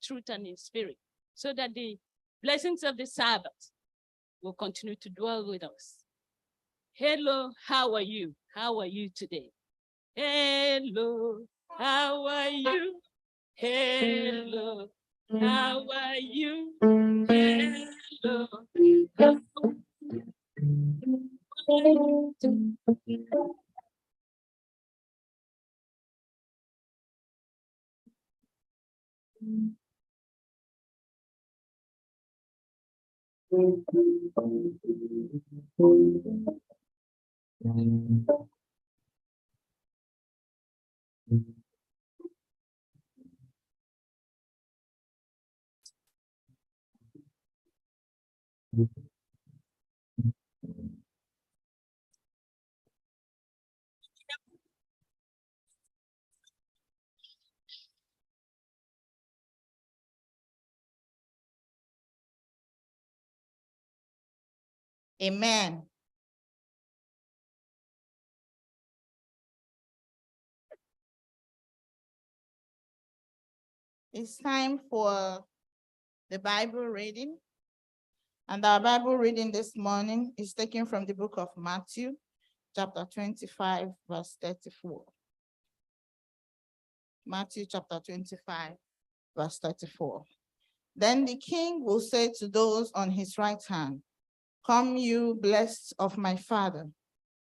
truth and in spirit, so that the blessings of the Sabbath will continue to dwell with us. Hello, how are you? How are you today? Hello, how are you? Hello, how are you? Hello. Amen. It's time for the Bible reading. And our Bible reading this morning is taken from the book of Matthew, chapter 25, verse 34. Matthew chapter 25, verse 34. Then the king will say to those on his right hand, "Come, you blessed of my Father,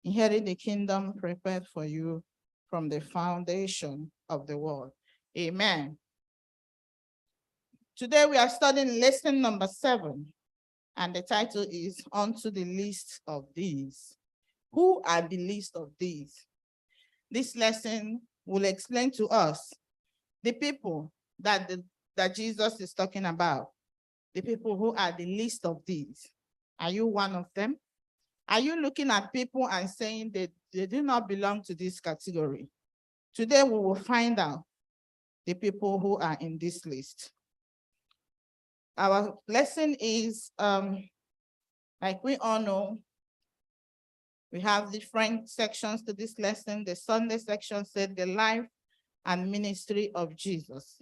inherit the kingdom prepared for you from the foundation of the world." Amen. Today we are studying lesson number 7, and the title is "Unto the Least of These." Who are the least of these? This lesson will explain to us the people that Jesus is talking about, the people who are the least of these. Are you one of them? Are you looking at people and saying that they do not belong to this category? Today we will find out the people who are in this list. Our lesson is, like we all know, we have different sections to this lesson. The Sunday section said the life and ministry of Jesus.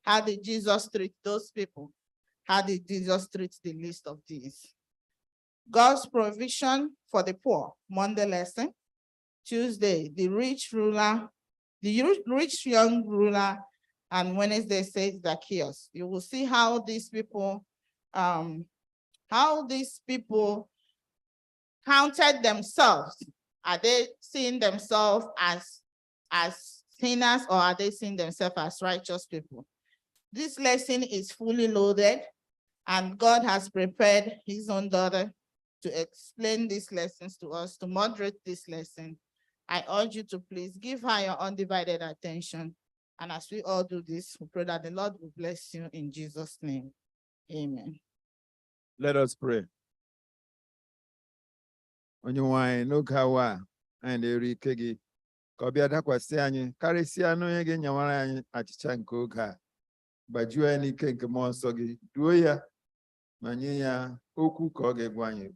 How did Jesus treat those people? How did Jesus treat the least of these? God's provision for the poor, Monday lesson. Tuesday, the rich young ruler, and Wednesday says Zacchaeus. You will see how these people counted themselves. Are they seeing themselves as sinners, or are they seeing themselves as righteous people? This lesson is fully loaded, and God has prepared his own daughter to explain these lessons to us, to moderate this lesson. I urge you to please give her your undivided attention. And as we all do this, we pray that the Lord will bless you in Jesus' name. Amen. Let us pray. Onye nwanyị n'oge awa anyị na-eri ike gị ka ọ bịa dakwasị anyị karịsịa n'onye gị nyewara anyị achịcha nke oge a, gbajuo ya n'ike nke mmụọ nsọ gị, duo ya ma nye ya okwu ka ọ ga-egwa anyị,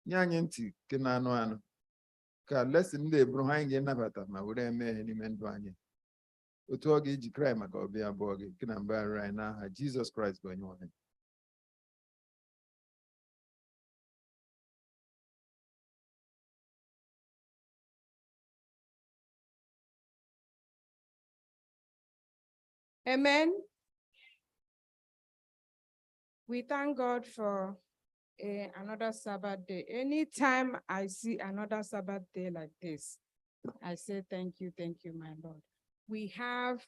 nye anyị ntị nke na-anụ anụ, ka lesin ndị eburu ha anyị ga-anabata ma were emeghe n'ime ndụ anyị, otu ọ ga-ejikere anyị maka ọbịa abụọ gị nke na mbagharị anyị n'aha Jizọs Kraịst bụ onye nwe anyị. Amen. We thank God for another Sabbath day. Anytime I see another Sabbath day like this, I say thank you, my Lord. We have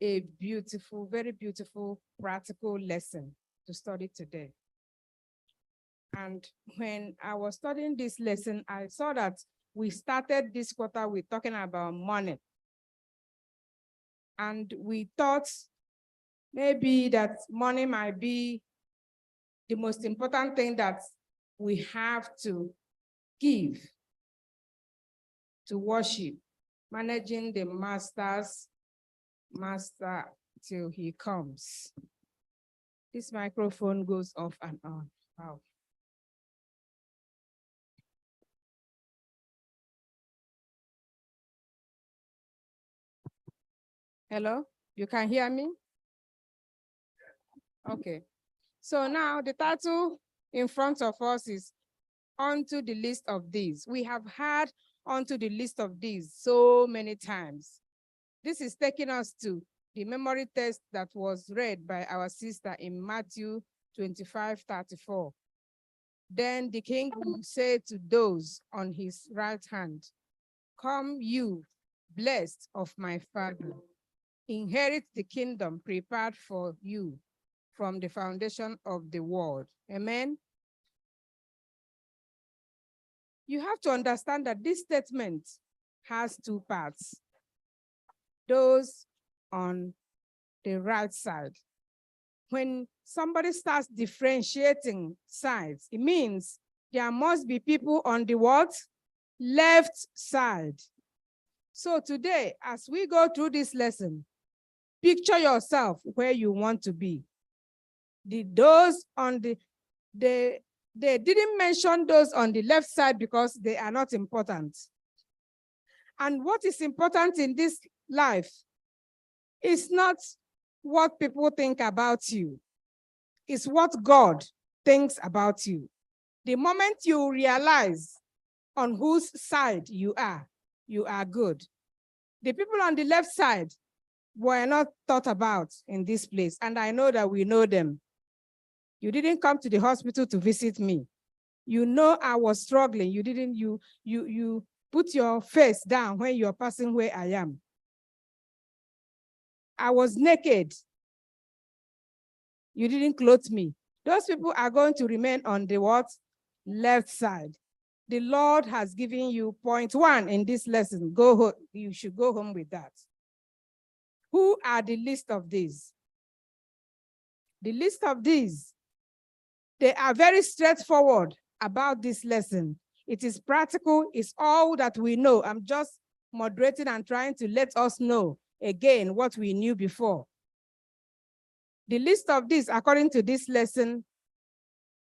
a beautiful, very beautiful, practical lesson to study today. And when I was studying this lesson, I saw that we started this quarter with talking about money. And we thought maybe that money might be the most important thing that we have to give to worship, managing the master till he comes. This microphone goes off and on. Wow. Hello, you can hear me? Okay. So now the title in front of us is "Onto the List of These." We have had "onto the list of these" so many times. This is taking us to the memory test that was read by our sister in Matthew 25:34. Then the king will say to those on his right hand, "Come, you blessed of my Father, inherit the kingdom prepared for you from the foundation of the world." Amen. You have to understand that this statement has two parts. Those on the right side. When somebody starts differentiating sides, it means there must be people on the what? Left side. So today, as we go through this lesson, picture yourself where you want to be. Those on they didn't mention those on the left side because they are not important. And what is important in this life is not what people think about you. It's what God thinks about you. The moment you realize on whose side you are good. The people on the left side were not thought about in this place, and I know that we know them. You didn't come to the hospital to visit me. You know I was struggling. You put your face down when you're passing where I am. I was naked. You didn't clothe me. Those people are going to remain on the what? Left side. The Lord has given you point one in this lesson. Go home. You should go home with that. Who are the list of these? The list of these, they are very straightforward about this lesson. It is practical. It's all that we know. I'm just moderating and trying to let us know again what we knew before. The list of these, according to this lesson,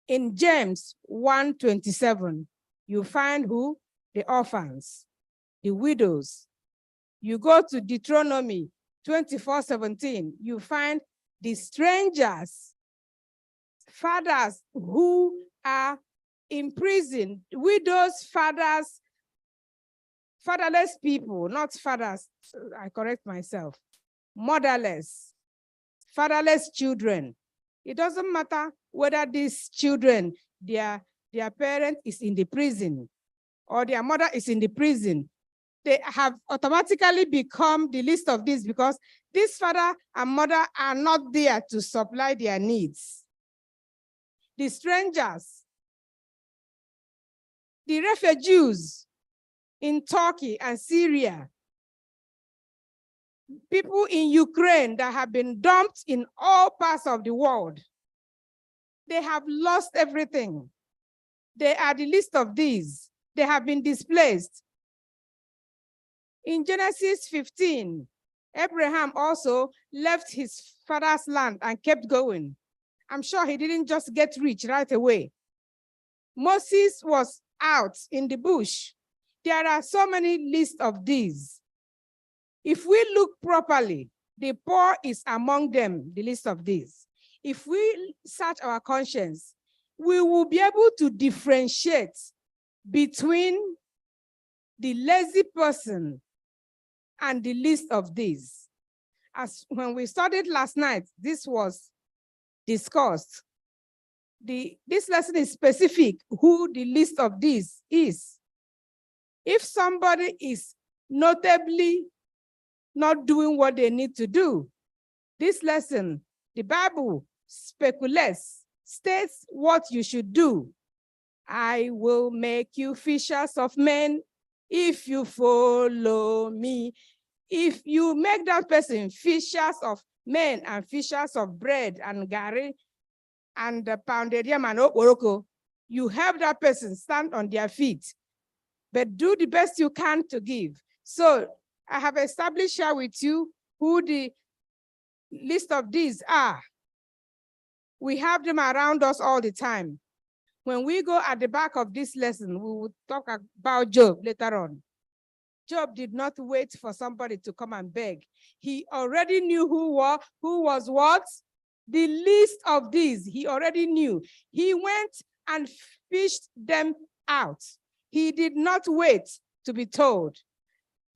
in James 1:27, you find who? The orphans, the widows. You go to Deuteronomy 24:17, you find the strangers, fathers who are in prison, widows, fathers, fatherless people, not fathers, I correct myself, motherless, fatherless children. It doesn't matter whether these children, their parent is in the prison or their mother is in the prison. They have automatically become the list of this because this father and mother are not there to supply their needs. The strangers, the refugees in Turkey and Syria, people in Ukraine that have been dumped in all parts of the world. They have lost everything. They are the list of these. They have been displaced. In Genesis 15, Abraham also left his father's land and kept going. I'm sure he didn't just get rich right away. Moses was out in the bush. There are so many lists of these. If we look properly, the poor is among them, the list of these. If we search our conscience, we will be able to differentiate between the lazy person and the list of these. As when we studied last night, this was discussed. This lesson is specific who the list of these is. If somebody is notably not doing what they need to do, this lesson, the Bible speculates, states what you should do. I will make you fishers of men if you follow me. If you make that person fishers of men and fishers of bread and gari and pounded yam and okporoko, you help that person stand on their feet. But do the best you can to give. So I have established here with you who the list of these are. We have them around us all the time. When we go at the back of this lesson, we will talk about Job later on. Job did not wait for somebody to come and beg. He already knew who was what? The least of these, he already knew. He went and fished them out. He did not wait to be told.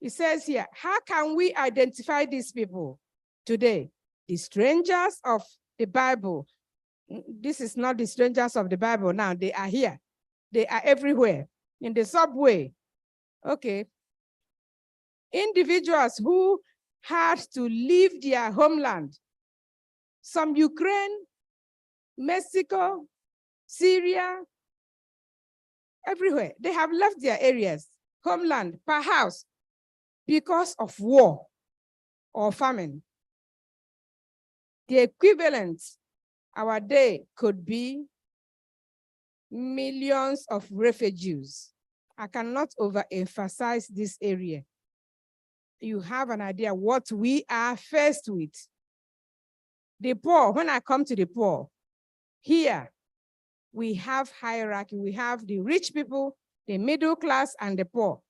It says here, how can we identify these people today? The strangers of the Bible. This is not the strangers of the Bible now. They are here. They are everywhere. In the subway. Okay. Individuals who had to leave their homeland. Some Ukraine, Mexico, Syria, everywhere. They have left their areas, homeland, perhaps because of war or famine. The equivalent our day could be millions of refugees. I cannot overemphasize this area. You have an idea what we are faced with. The poor, when I come to the poor, here we have hierarchy. We have the rich people, the middle class, and the poor.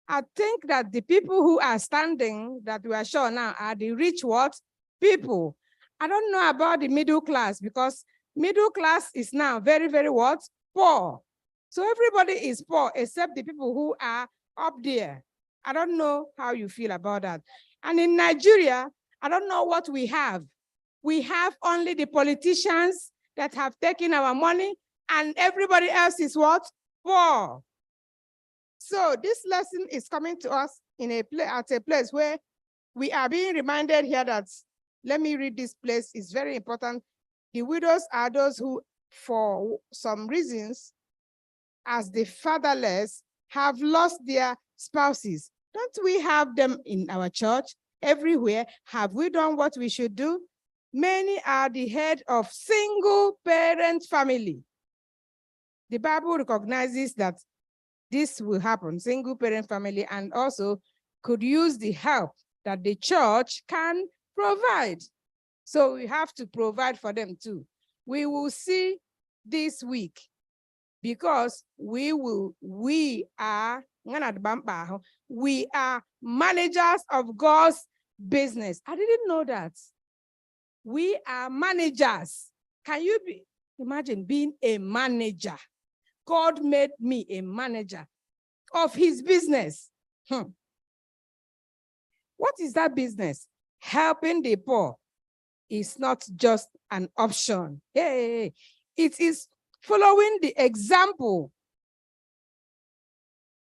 I think that the people who are standing that we are sure now are the rich what? People. I don't know about the middle class because middle class is now very, very what? Poor. So everybody is poor except the people who are up there. I don't know how you feel about that. And in Nigeria, I don't know what we have. We have only the politicians that have taken our money and everybody else is what? Poor. So this lesson is coming to us in at a place where we are being reminded here that, let me read this place, it's very important. The widows are those who, for some reasons, as the fatherless, have lost their spouses. Don't we have them in our church everywhere? Have we done what we should do? Many are the head of single parent family. The Bible recognizes that this will happen, single parent family, and also could use the help that the church can provide. So we have to provide for them too. We will see this week because we are managers of God's business. I didn't know that. We are managers. Can you imagine being a manager? God made me a manager of his business. What is that business? Helping the poor is not just an option. Hey, it is following the example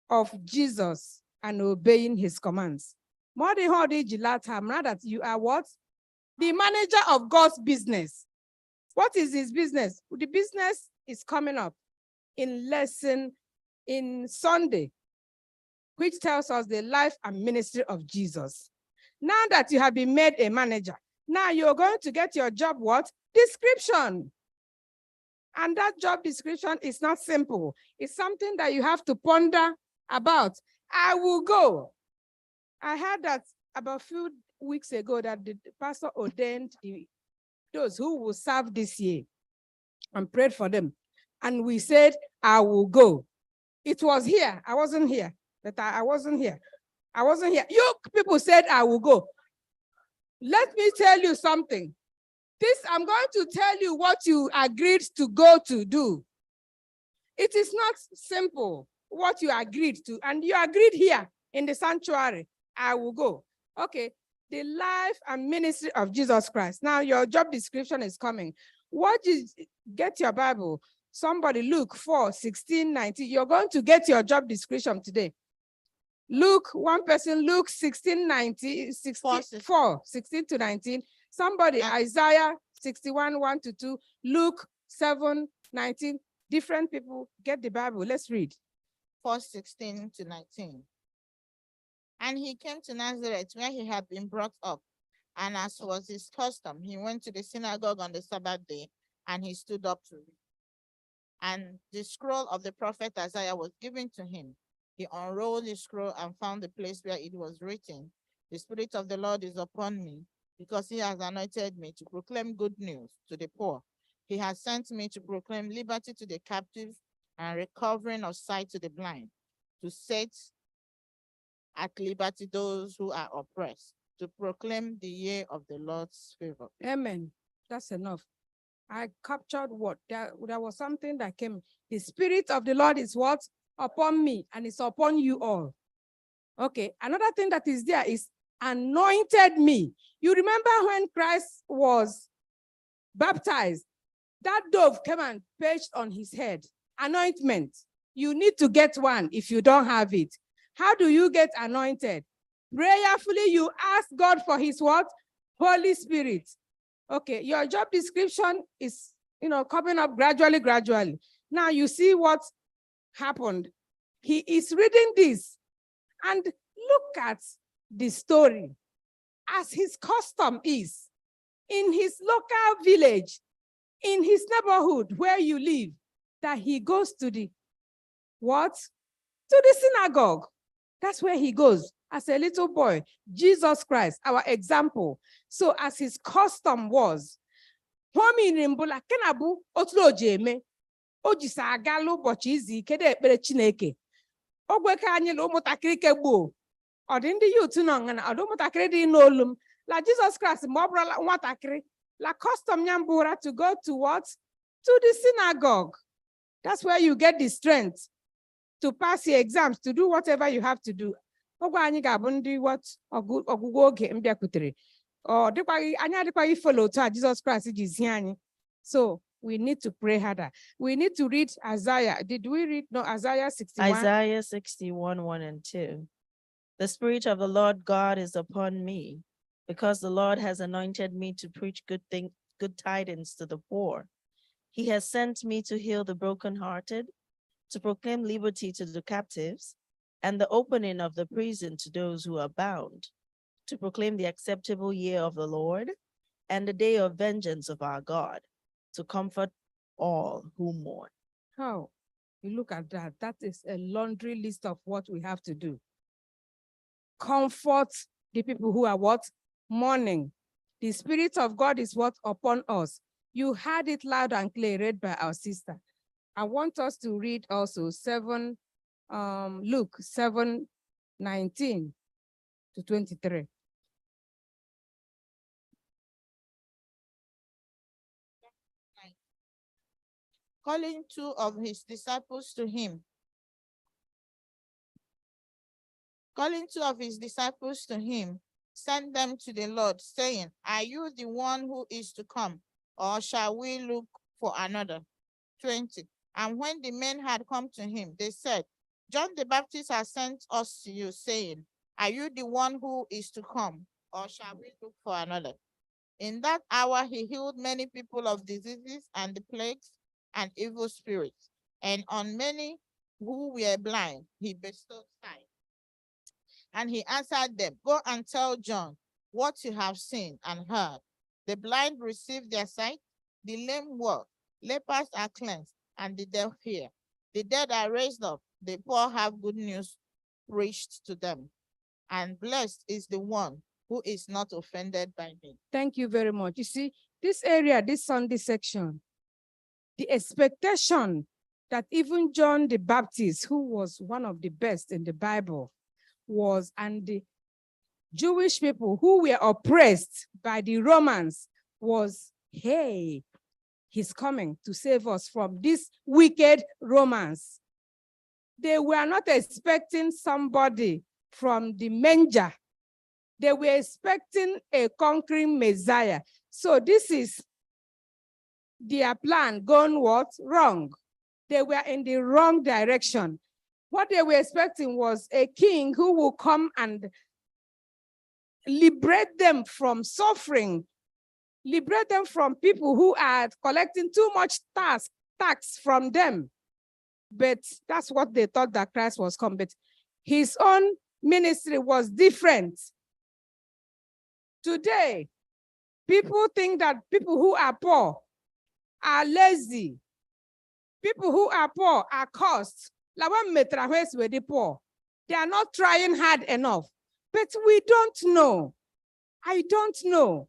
of Jesus and obeying his commands. More than how did you that you are what? The manager of God's business. What is his business? The business is coming up in lesson in Sunday, which tells us the life and ministry of Jesus. Now that you have been made a manager, now you're going to get your job what? Description. And that job description is not simple. It's something that you have to ponder about. I will go. I heard that about a few weeks ago that the pastor ordained those who will serve this year and prayed for them. And we said, I will go. It was here. I wasn't here. But I wasn't here. I wasn't here. You people said I will go. Let me tell you something. I'm going to tell you what you agreed to go to do. It is not simple what you agreed to. And you agreed here in the sanctuary. I will go. Okay. The life and ministry of Jesus Christ. Now your job description is coming. Get your Bible. Somebody, Luke 4:16-19. You're going to get your job description today. Luke, one person, Luke 16:19, 16-19. Somebody, Isaiah 61:1-2, Luke 7:19. Different people, get the Bible. Let's read. 4:16-19. And he came to Nazareth, where he had been brought up. And as was his custom, he went to the synagogue on the Sabbath day, and he stood up to read. And the scroll of the prophet Isaiah was given to him. He unrolled the scroll and found the place where it was written, "The Spirit of the Lord is upon me, because he has anointed me to proclaim good news to the poor. He has sent me to proclaim liberty to the captives and recovering of sight to the blind, to set at liberty those who are oppressed, to proclaim the year of the Lord's favor." Amen. That's enough. I captured what? There was something that came. The Spirit of the Lord is what? Upon me, and it's upon you all. Okay, another thing that is there is anointed me. You remember when Christ was baptized, that dove came and perched on his head. Anointment. You need to get one if you don't have it. How do you get anointed? Prayerfully, you ask God for his what? Holy Spirit. Okay, your job description is, coming up gradually. Now you see what happened. He is reading this, and look at the story. As his custom is, in his local village, in his neighborhood where you live, that he goes to the what? To the synagogue. That's where he goes as a little boy. Jesus Christ, our example. So as his custom was, ọ dị ndị youth nọ ngana ọ dị ụmụntakịrị dị n'olum la Jesus Christ ma ọ bụrụla nwatakịrị la custom ya mbụra to go to what? To the synagogue. That's where you get the strength to pass your exams, to do whatever you have to do. Ogwe anyị ga-abụ ndị what? Ọgwụgwụ oge mbịakwutere. Ọ dịkwaghị anyị adịkwaghị follow otu a Jesus Christ ji zie anyị. So we need to pray harder. We need to read Isaiah. Did we read? No, Isaiah 61. Isaiah 61, 1 and 2. The Spirit of the Lord God is upon me, because the Lord has anointed me to preach good tidings to the poor. He has sent me to heal the brokenhearted, to proclaim liberty to the captives, and the opening of the prison to those who are bound, to proclaim the acceptable year of the Lord, and the day of vengeance of our God, to comfort all who mourn. How? You look at that. That is a laundry list of what we have to do. Comfort the people who are what? Mourning. The Spirit of God is what? Upon us. You heard it loud and clear, read by our sister. I want us to read also Luke 7:19 to 23. Calling two of his disciples to him. Sent them to the Lord, saying, Are you the one who is to come, or shall we look for another? 20. And when the men had come to him, they said, John the Baptist has sent us to you, saying, Are you the one who is to come, or shall we look for another? In that hour he healed many people of diseases and the plagues and evil spirits, and on many who were blind he bestowed sight. And he answered them, Go and tell John what you have seen and heard. The blind receive their sight, the lame walk, lepers are cleansed, and the deaf hear. The dead are raised up, the poor have good news preached to them. And blessed is the one who is not offended by me. Thank you very much. You see, this area, this Sunday section, the expectation that even John the Baptist, who was one of the best in the Bible, was, and the Jewish people who were oppressed by the Romans was, hey, he's coming to save us from these wicked Romans. They were not expecting somebody from the manger. They were expecting a conquering Messiah. So this is their plan gone what? Wrong. They were in the wrong direction. What they were expecting was a king who will come and liberate them from suffering, liberate them from people who are collecting too much tax from them. But that's what they thought that Christ was coming. But his own ministry was different. Today, people think that people who are poor are lazy. People who are poor are cursed. The poor. They are not trying hard enough. But we don't know. I don't know.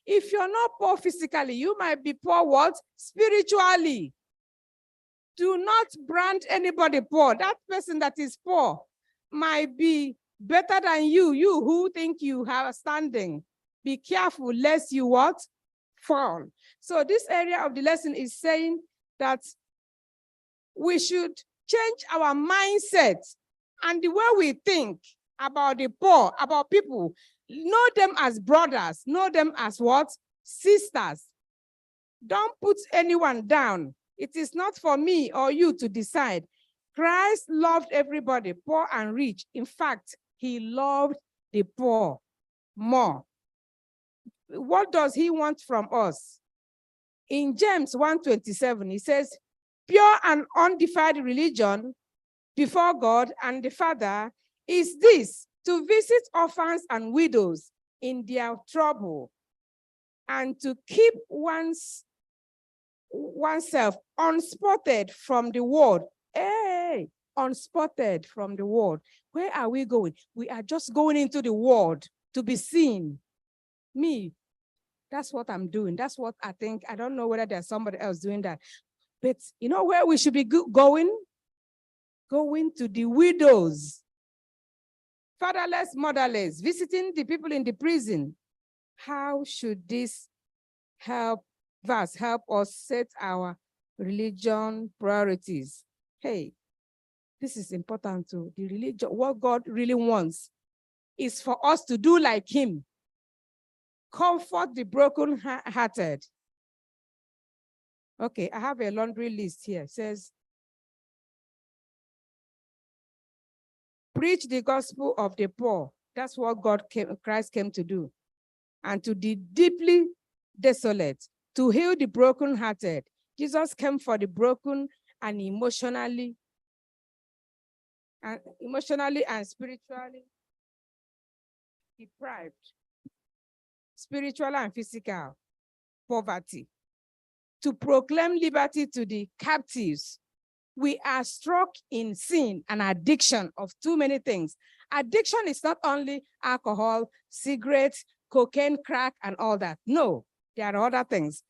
If you're not poor physically, you might be poor what? Spiritually. Do not brand anybody poor. That person that is poor might be better than you who think you have standing. Be careful lest you what? Fall. So this area of the lesson is saying that we should change our mindset and the way we think about the poor, about people. Know them as brothers, know them as what? Sisters. Don't put anyone down. It is not for me or you to decide. Christ loved everybody, poor and rich. In fact, he loved the poor more. What does he want from us? In James 1:27, he says, pure and undefiled religion before God and the Father is this, to visit orphans and widows in their trouble and to keep oneself unspotted from the world. Hey, unspotted from the world. Where are we going? We are just going into the world to be seen. Me, that's what I'm doing. That's what I think. I don't know whether there's somebody else doing that. But you know where we should be going? Going to the widows, fatherless, motherless, visiting the people in the prison. How should this help us set our religion priorities? Hey, this is important too. The religion, what God really wants is for us to do like him. Comfort the broken-hearted. Okay, I have a laundry list here. It says, preach the gospel of the poor. That's what Christ came to do. And to the deeply desolate, to heal the brokenhearted. Jesus came for the broken and emotionally and spiritually deprived, spiritual and physical poverty, to proclaim liberty to the captives. We are struck in sin and addiction of too many things. Addiction is not only alcohol, cigarettes, cocaine, crack, and all that. No, there are other things.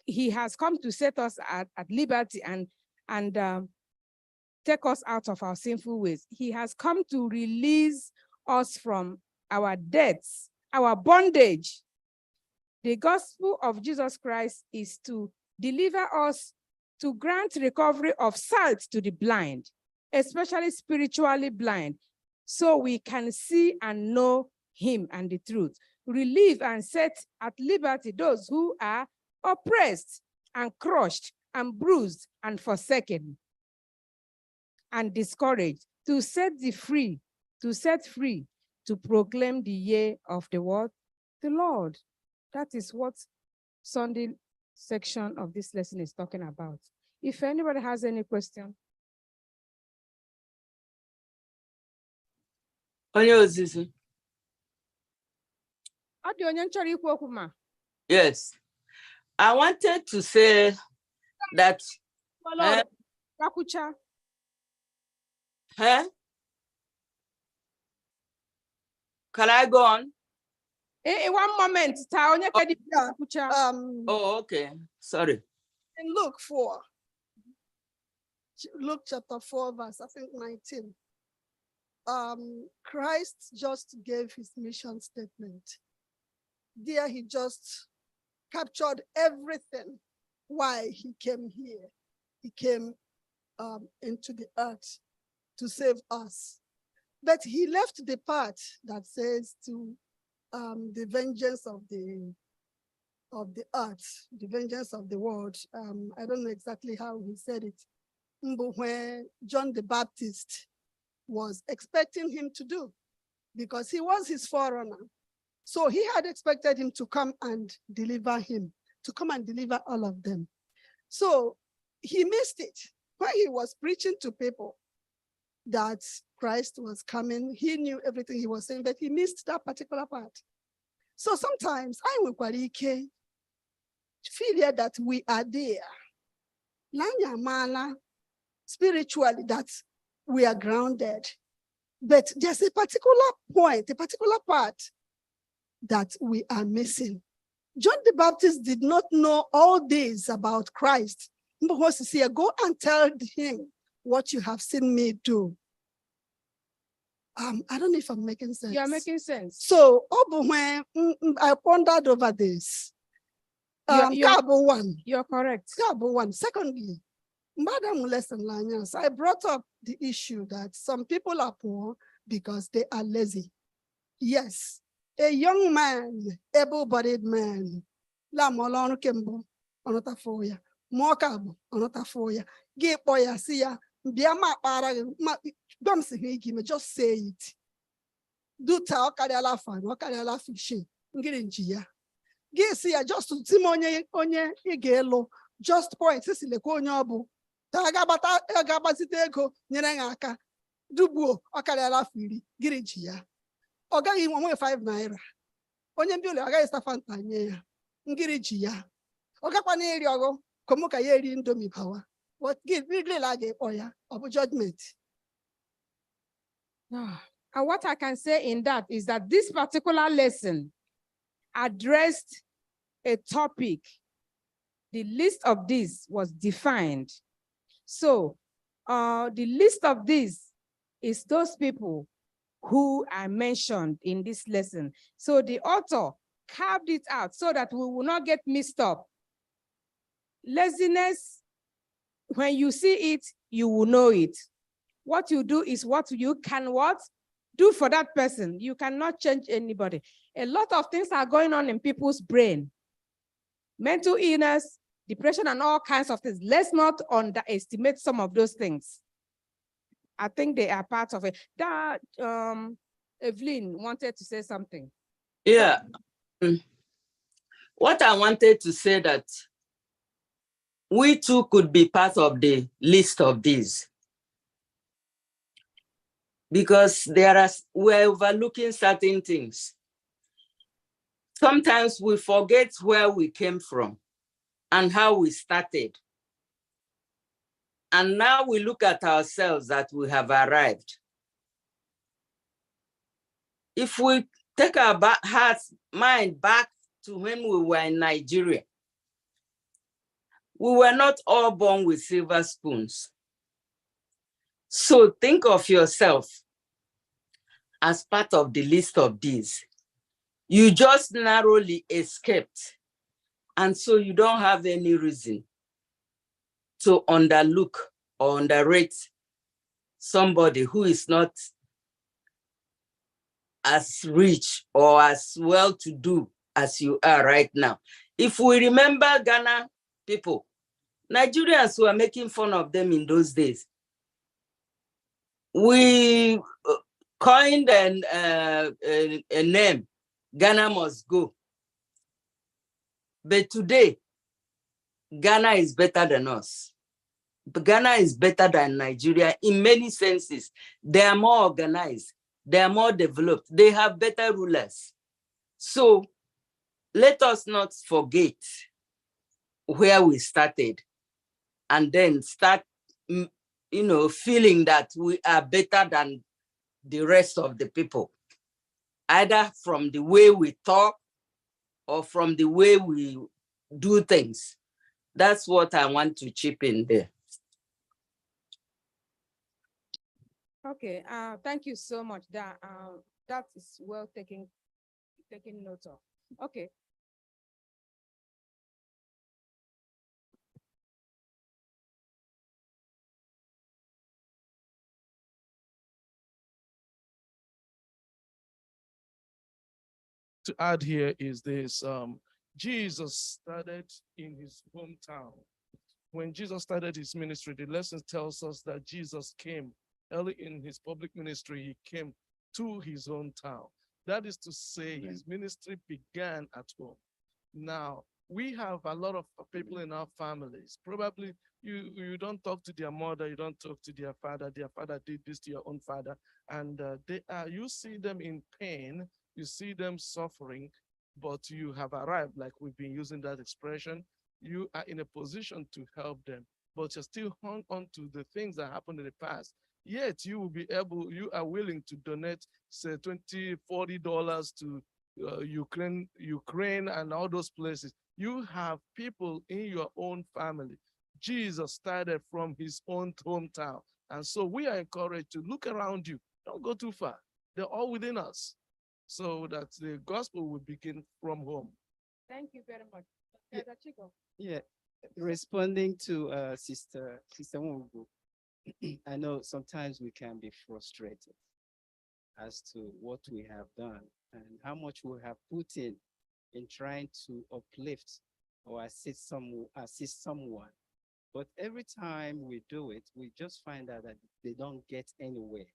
He has come to set us at liberty and take us out of our sinful ways. He has come to release us from our debts, our bondage. The gospel of Jesus Christ is to deliver us, to grant recovery of sight to the blind, especially spiritually blind, so we can see and know him and the truth. Relieve and set at liberty those who are oppressed and crushed and bruised and forsaken and discouraged, to set free, to proclaim the year of the word, the Lord. That is what Sunday section of this lesson is talking about. If anybody has any question. Yes, I wanted to say that. Can I go on? One moment. Oh, okay. Sorry. In Luke chapter 4, verse, I think 19. Christ just gave his mission statement. There he just captured everything why he came here. He came into the earth to save us. But he left the part that says to the vengeance of the earth, the vengeance of the world. I don't know exactly how he said it. But when John the Baptist was expecting him to do, because he was his forerunner. So he had expected him to come and deliver him, to come and deliver all of them. So he missed it. When he was preaching to people that Christ was coming, he knew everything he was saying, but he missed that particular part. So sometimes I will feel that we are there. Spiritually, that we are grounded. But there's a particular point, a particular part that we are missing. John the Baptist did not know all this about Christ. But he said, go and tell him what you have seen me do. I don't know if I'm making sense. You're making sense. So when I pondered over this, Cabo one. You're correct. Cabo one. Secondly, Madam Lesson Lanyas, I brought up the issue that some people are poor because they are lazy. Yes, a young man, able-bodied man, la molon kembo, onota foya, mokabo, onota foya, ge boya siya, biama para, don't say him, just say it. Do ta okadala fan, okadala fishing, ngirinjia. Ge siya just to timonye onye igelo, just point, sisile konyobu, ta agabasite ego, nyenanga, dubuo, okadala fili, girinjia. Oga yi 5 naira. Onye mbiole aga istafanta nye ya. Ngiri ji ya. Oga kwa na eri ogo komu ka ye eri indomie bawa. What give really like oya of judgment. And what I can say in that is that this particular lesson addressed a topic. The list of these was defined. So the list of these is those people who are mentioned in this lesson. So the author carved it out so that we will not get mixed up. Laziness, when you see it, you will know it. What you do is what you can do for that person. You cannot change anybody. A lot of things are going on in people's brain. Mental illness, depression, and all kinds of things. Let's not underestimate some of those things. I think they are part of it. That Evelyn wanted to say something. Yeah. What I wanted to say that we too could be part of the list of these. Because we're overlooking certain things. Sometimes we forget where we came from and how we started. And now we look at ourselves that we have arrived. If we take our mind back to when we were in Nigeria, we were not all born with silver spoons. So think of yourself as part of the list of these. You just narrowly escaped. And so you don't have any reason to underlook or underrate somebody who is not as rich or as well-to-do as you are right now. If we remember Ghana people, Nigerians were making fun of them in those days. We coined a name, Ghana must go. But today, Ghana is better than us. Ghana is better than Nigeria in many senses. They are more organized. They are more developed. They have better rulers. So let us not forget where we started and then start, feeling that we are better than the rest of the people, either from the way we talk or from the way we do things. That's what I want to chip in there. Okay, thank you so much. That is well taken note of. Okay. To add here is this, Jesus started in his hometown. When Jesus started his ministry, the lesson tells us that Jesus came early in his public ministry, he came to his hometown. That is to say, his ministry began at home. Now, we have a lot of people in our families. Probably you don't talk to their mother, you don't talk to their father did this to your own father, and you see them in pain, you see them suffering, but you have arrived, like we've been using that expression. You are in a position to help them, but you're still hung on to the things that happened in the past. Yet you are willing to donate, say, $20, $40 to Ukraine and all those places. You have people in your own family. Jesus started from his own hometown. And so we are encouraged to look around you. Don't go too far. They're all within us, so that the gospel will begin from home. Thank you very much. Yeah, responding to Sister Nwugu, I know sometimes we can be frustrated as to what we have done and how much we have put in trying to uplift or assist someone. But every time we do it, we just find out that they don't get anywhere.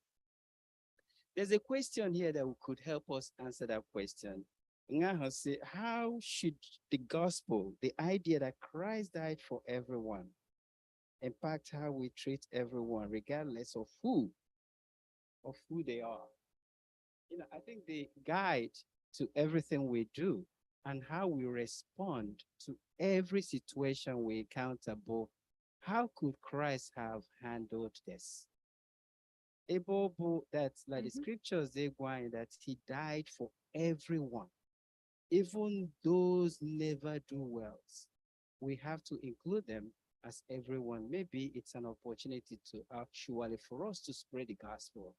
There's a question here that could help us answer that question. Ngaha say, how should the gospel, the idea that Christ died for everyone, impact how we treat everyone, regardless of who they are? You know, I think the guide to everything we do and how we respond to every situation we encounter, both how could Christ have handled this? That's like the scriptures they going that he died for everyone, even those never do well. We have to include them as everyone. Maybe it's an opportunity to actually for us to spread the gospel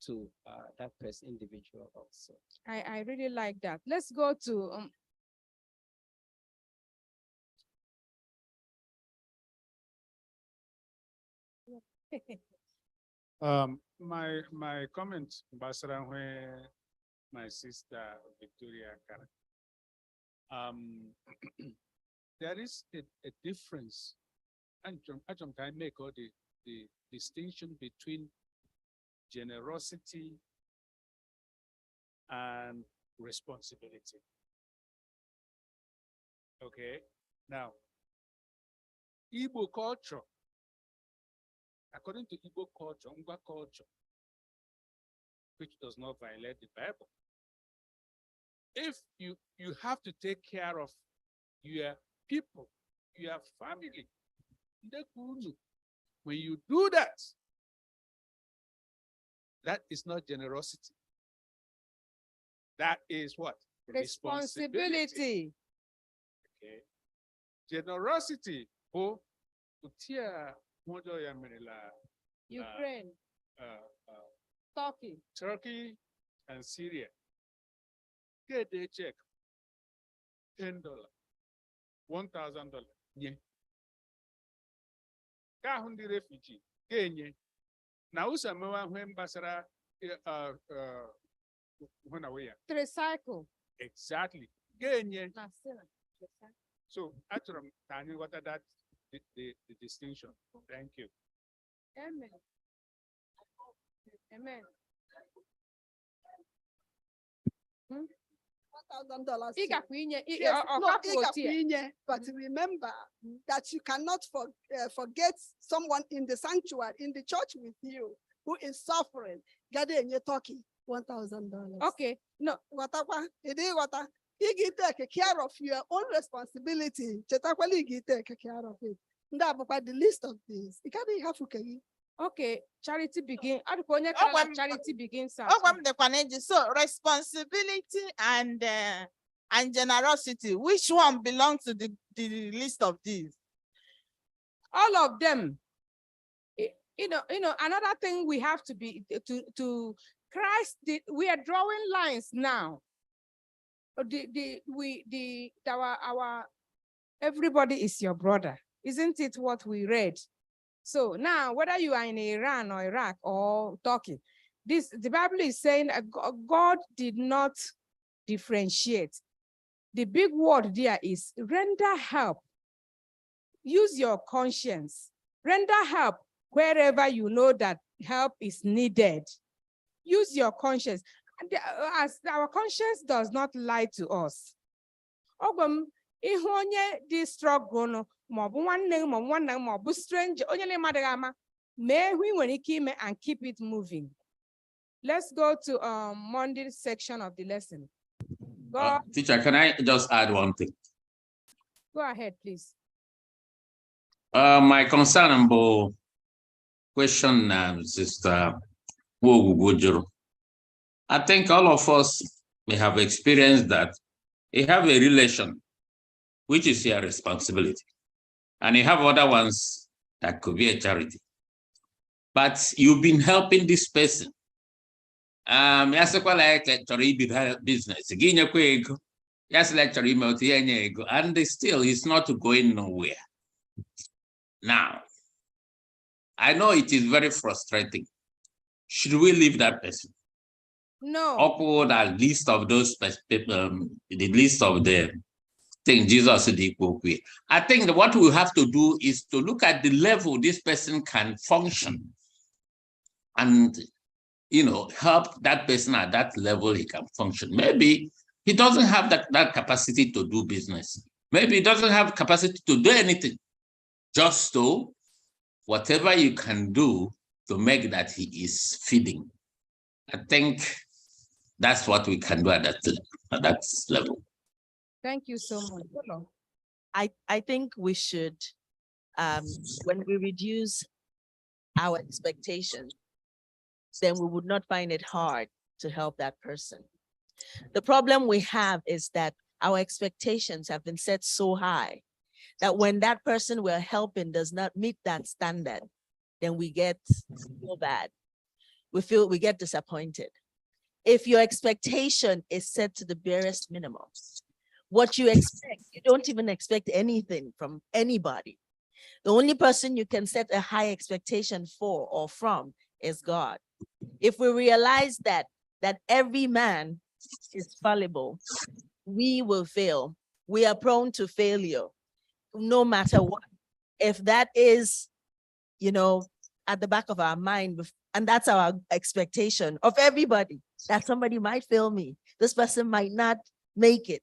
to that person individual also. I really like that. Let's go to My comment, Basara, where my sister Victoria Kara. There is a difference, and I can make all the distinction between generosity and responsibility. Okay, now Igbo culture, according to Igbo culture, Ngwa culture, which does not violate the Bible, if you have to take care of your people, your family, when you do that, that is not generosity. That is what? responsibility. Okay. Generosity. Ukraine, Turkey. Turkey and Syria. Get a check. $10, $1,000. Yeah. Kahundi refugee. Kenye. Na usamewa when basara when away. Tricycle. Exactly. Kenye. Na sila. So actually, Tanya, what are that the distinction? Thank you. Amen. Amen. $1,000. Yes, but remember that you cannot forget someone in the sanctuary, in the church with you, who is suffering. Gather in your talking $1,000. Okay, no. You take care of your own responsibility. You take care of it. That the list of these. You can't have to. Okay, charity begins. Charity begins. So responsibility and generosity, which one belongs to the list of these? All of them. You know, another thing we have to be to Christ. We are drawing lines now. Our everybody is your brother, isn't it? What we read. So now, whether you are in Iran or Iraq or Turkey, the Bible is saying God did not differentiate. The big word there is render help. Use your conscience. Render help wherever you know that help is needed. Use your conscience. As our conscience does not lie to us. This struggle, stranger, and keep it moving. Let's go to Monday's section of the lesson. Teacher, can I just add one thing? Go ahead, please. My concern about question, Sister Wogujuru. I think all of us may have experienced that you have a relation, which is your responsibility, and you have other ones that could be a charity. But you've been helping this person. Business. Yes, lecture email to ago, and still it's not going nowhere. Now, I know it is very frustrating. Should we leave that person? No. Upward at least of those people, the list of the thing Jesus did. I think that what we have to do is to look at the level this person can function and, you know, help that person at that level he can function. Maybe he doesn't have that capacity to do business. Maybe he doesn't have capacity to do anything. Just so whatever you can do to make that he is feeding. I think that's what we can do at that level. Thank you so much. I think we should, when we reduce our expectations, then we would not find it hard to help that person. The problem we have is that our expectations have been set so high that when that person we're helping does not meet that standard, then we get so bad. We get disappointed. If your expectation is set to the barest minimum, what you expect, you don't even expect anything from anybody. The only person you can set a high expectation for or from is God. If we realize that every man is fallible, we will fail. We are prone to failure, no matter what. If that is, you know, at the back of our mind, and that's our expectation of everybody, that somebody might fail me, this person might not make it,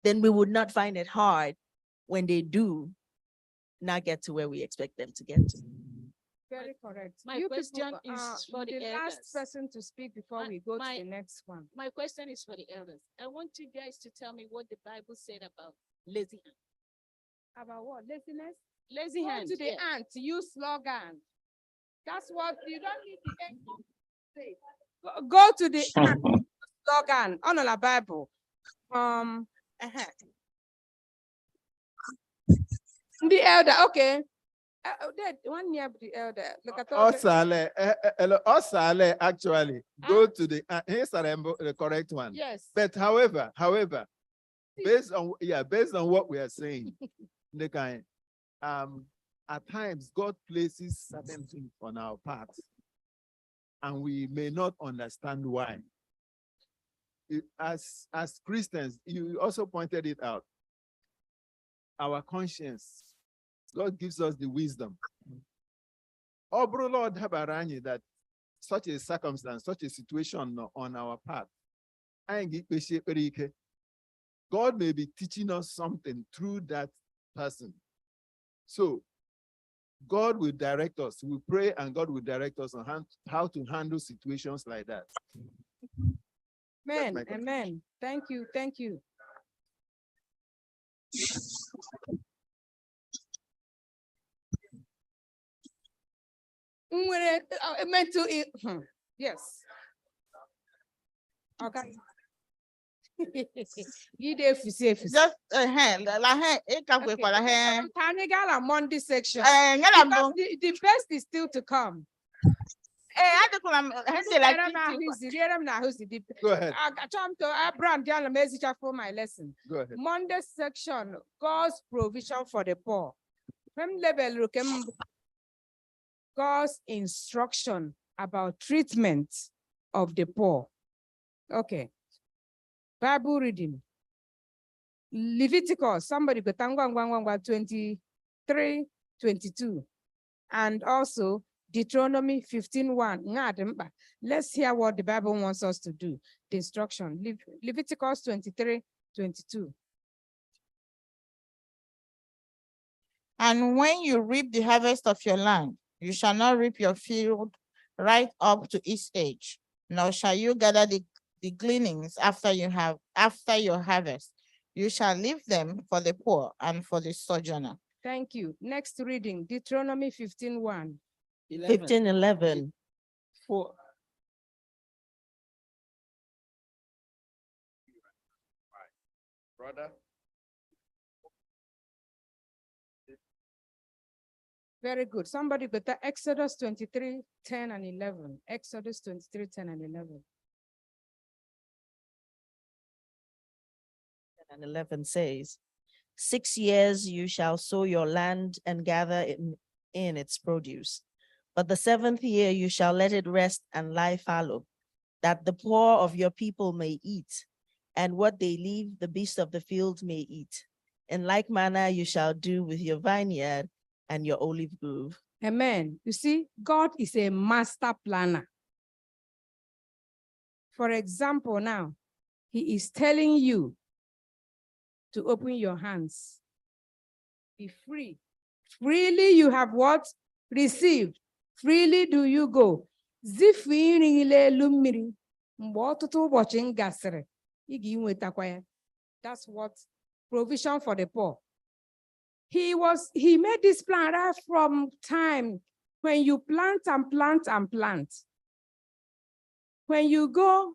then we would not find it hard when they do not get to where we expect them to get to. Very correct. My question is for the last elders. person to speak before we go to the next one. My question is for the elders. I want you guys to tell me what the Bible said about lazy hand. About what? Laziness? Lazy Go hand. to the yeah. ant, use slogan. That's what you don't need the ant to say. Go to the ant, slogan on the Bible. The elder, okay. That 1 year the elder. Look at all. Osale, actually, go to here's the correct one. Yes. But however, based on what we are saying, the kind, at times God places certain things on our path, and we may not understand why. As Christians, you also pointed it out. Our conscience, God gives us the wisdom. Oh, bro, Lord, Habarani, that such a circumstance, such a situation on our path, God may be teaching us something through that person. So God will direct us. We pray and God will direct us on how to handle situations like that. Amen. Amen. Thank you. Thank you. Yes. Okay. Just Monday section. Eh, The best is still to come. Go ahead. For my lesson. Go ahead. Monday section, God's provision for the poor. God's instruction about treatment of the poor. Okay. Bible reading. Leviticus, somebody go 23:22. And also Deuteronomy 15:1. Let's hear what the Bible wants us to do. The instruction. Leviticus 23:22. And when you reap the harvest of your land, you shall not reap your field right up to its age, nor shall you gather the gleanings after your harvest. You shall leave them for the poor and for the sojourner. Thank you. Next reading, Deuteronomy 15:1. 15:11. Brother. Very good. Somebody got that Exodus 23:10 and 11. Exodus 23:10 and 11. and 11 says, 6 years you shall sow your land and gather in its produce. But the 7th year you shall let it rest and lie fallow, that the poor of your people may eat, and what they leave the beasts of the field may eat. In like manner you shall do with your vineyard and your olive grove. Amen. You see, God is a master planner. For example, now, he is telling you to open your hands. Be free. Freely you have what? Received. Freely do you go. That's what provision for the poor. He made this plan right from time when you plant and plant and plant. When you go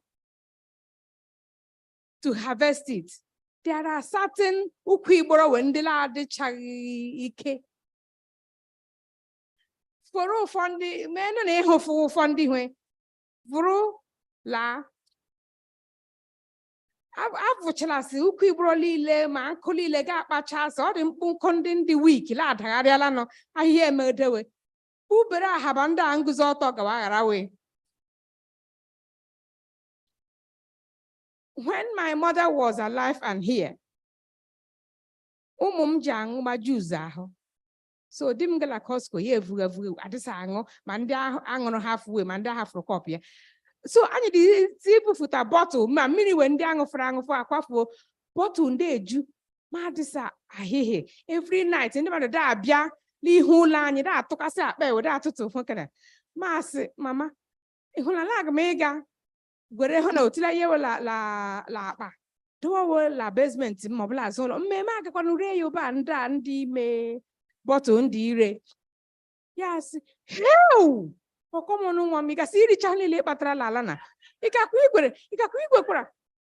to harvest it, there are certain ukwiboro wendela ike. For fondi men and eho fondi when vuru la. I've ukwiboro lile ma kuli lega pachas or in punkondin the week la tagarialano. I hear murder. Ubera habanda anguzoto gawarawe. When my mother was alive and here, jang majuza. So dimgala Costco ye vu adisango manda angono halfway manda half for copy. So I need the futa bottle ma mini when dango frango for aquafo bottle ndeju madisa ahehe every night in the da bia li hula ni da tokasa be we da tutu fokana mas mama e hula lag mega gwere hono tila ye la ba do la basement mobla so me ma ka kwanu re yo ba nda ndi me bottle ndi ire yes hell okomo no nwa mi ka siri chale le patra la lana ikakwigwe kwara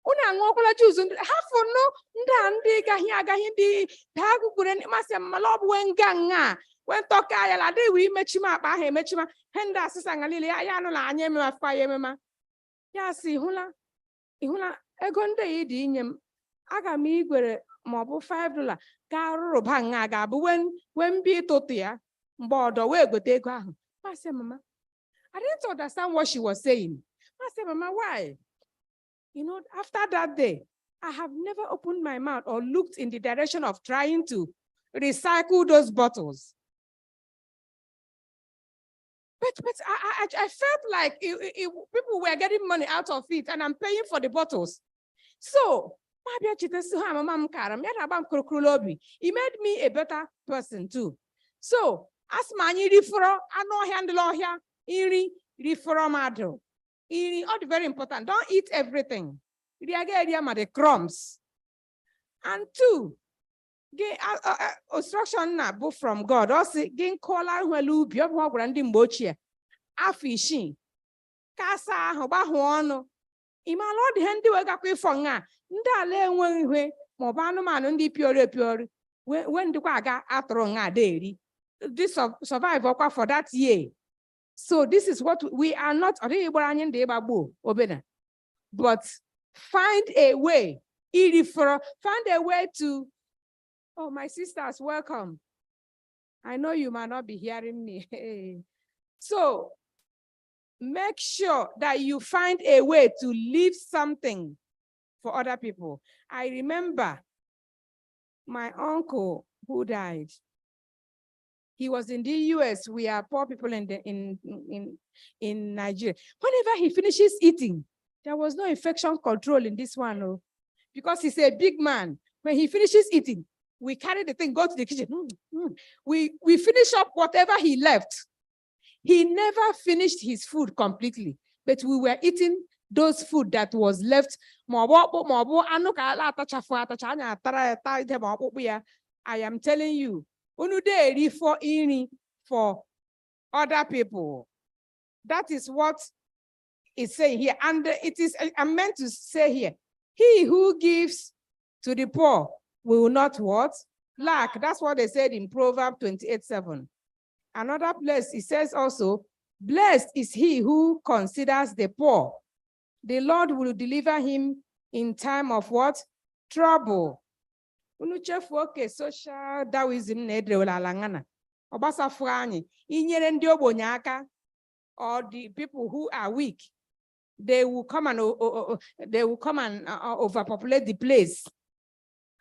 una ngokola juice hafu no nda ndi gahi ndi dagu gure ni masem malobu wenganga wen toka ya la de wi mechima ba he mechima henda sisa ngalile ya no la anye me afa ye mema ya si hula ihula ego nde idi inyem aga m igwere maọbụ $5 ka rụba nga ga bụ wen bi tụtụ ya mgbe ọdọ wee gote ego ahụ. I said, Mama, I didn't understand what she was saying. I said, Mama, why? You know, after that day, I have never opened my mouth or looked in the direction of trying to recycle those bottles. But I felt like people were getting money out of it and I'm paying for the bottles. So, it made me a better person too. So, as many referral, I know handle here, iri referral model. All very important. Don't eat everything. The crumbs. And two, instruction na both from God. Also, gain color welu bi obo grandi mbochie. Afishin. Kasa hoba hono. Ima Lord hendi we gakwe fonga. Ndale enwe ihe mo ba anụmanụ ndị piori when the aga atro nga deri. This survive for that year. So this is what we are not, but find a way, find a way to, oh, my sisters, welcome. I know you might not be hearing me. So make sure that you find a way to leave something for other people. I remember my uncle who died. He was in the US. We are poor people in Nigeria. Whenever he finishes eating, there was no infection control in this one, no, because he's a big man. When he finishes eating, we carry the thing, go to the kitchen. We finish up whatever he left. He never finished his food completely, but we were eating those food that was left. I am telling you, for other people. That is what it's saying here. And it is, I'm meant to say here, he who gives to the poor will not what? Lack. That's what they said in Proverbs 28:7. Another place, it says also, blessed is he who considers the poor. The Lord will deliver him in time of what? trouble. Unu chefuo oke social Darwinism na-edrewela ala ngana. Ọgbasafụ anyị, inyere ndị ogbenye aka, or the people who are weak, they will come and overpopulate the place.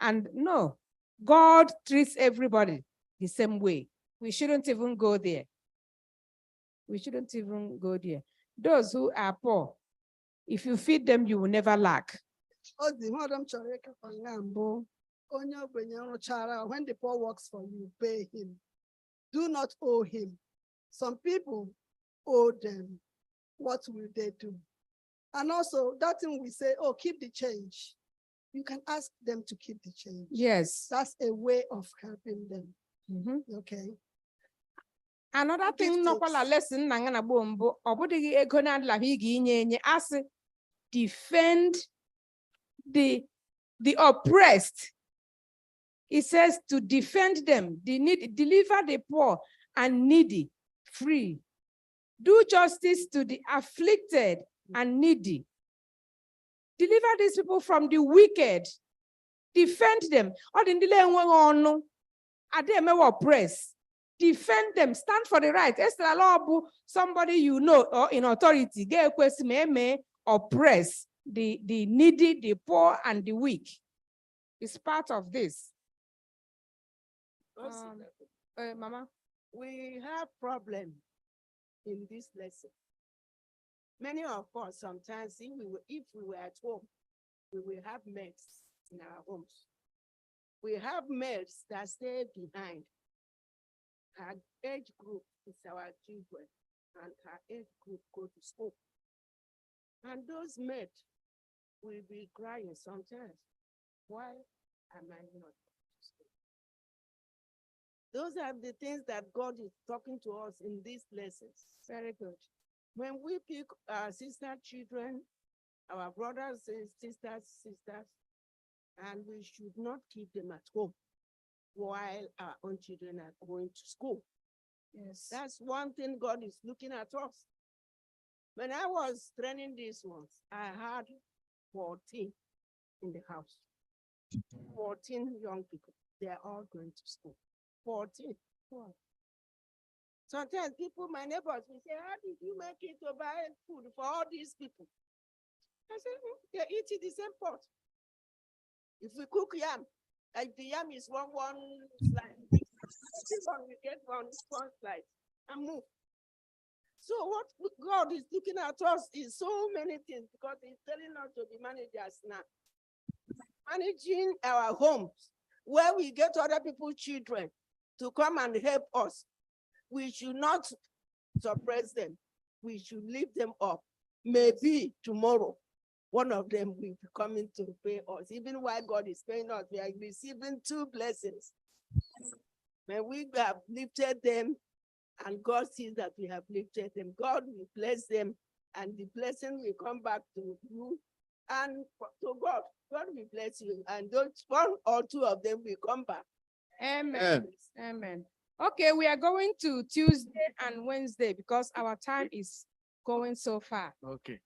And no, God treats everybody the same way. We shouldn't even go there. We shouldn't even go there. Those who are poor, if you feed them, you will never lack. Madam Chareka Pangambo, onye ogbenye rụchara, when the poor works for you, pay him. Do not owe him. Some people owe them. What will they do? And also that thing we say, oh, keep the change. You can ask them to keep the change. Yes. That's a way of helping them. Okay. Another thing, Give no tips. kwala lesson na nga na bombo, obudigi ego na adla higi inye as defend the oppressed. It says to defend them, deliver the poor and needy free. Do justice to the afflicted and needy. Deliver these people from the wicked. Defend them. Or the oppressed. Defend them. Stand for the right. Somebody you know or in authority. Oppress the needy, the poor, and the weak. It's part of this. Mama. We have problem in this lesson. Many of us sometimes, if we were at home, we will have mates in our homes. We have mates that stay behind. Her age group is our children, and her age group go to school. And those mates will be crying sometimes. Why am I not going to school? Those are the things that God is talking to us in these lessons. Very good. When we pick our sister children, our brothers and sisters, and we should not keep them at home while our own children are going to school. Yes. That's one thing God is looking at us. When I was training these ones, I had 14 in the house. 14 young people. They are all going to school. 14. Wow. Sometimes people, my neighbors, will say, how did you make it to buy food for all these people? I say, they eat in the same pot. If we cook yam, like the yam is one slice, everyone will get one slice and move. So what God is looking at us is so many things, because he's telling us to be managers now. Managing our homes, where we get other people's children to come and help us. We should not suppress them. We should lift them up. Maybe tomorrow, one of them will be coming to pay us. Even while God is paying us, we are receiving 2 blessings. When we have lifted them, and God sees that we have lifted them, God will bless them, and the blessing will come back to you and to God. God will bless you, and those 1 or 2 of them will come back. Amen. Amen. Okay, we are going to Tuesday and Wednesday because our time is going so far. Okay.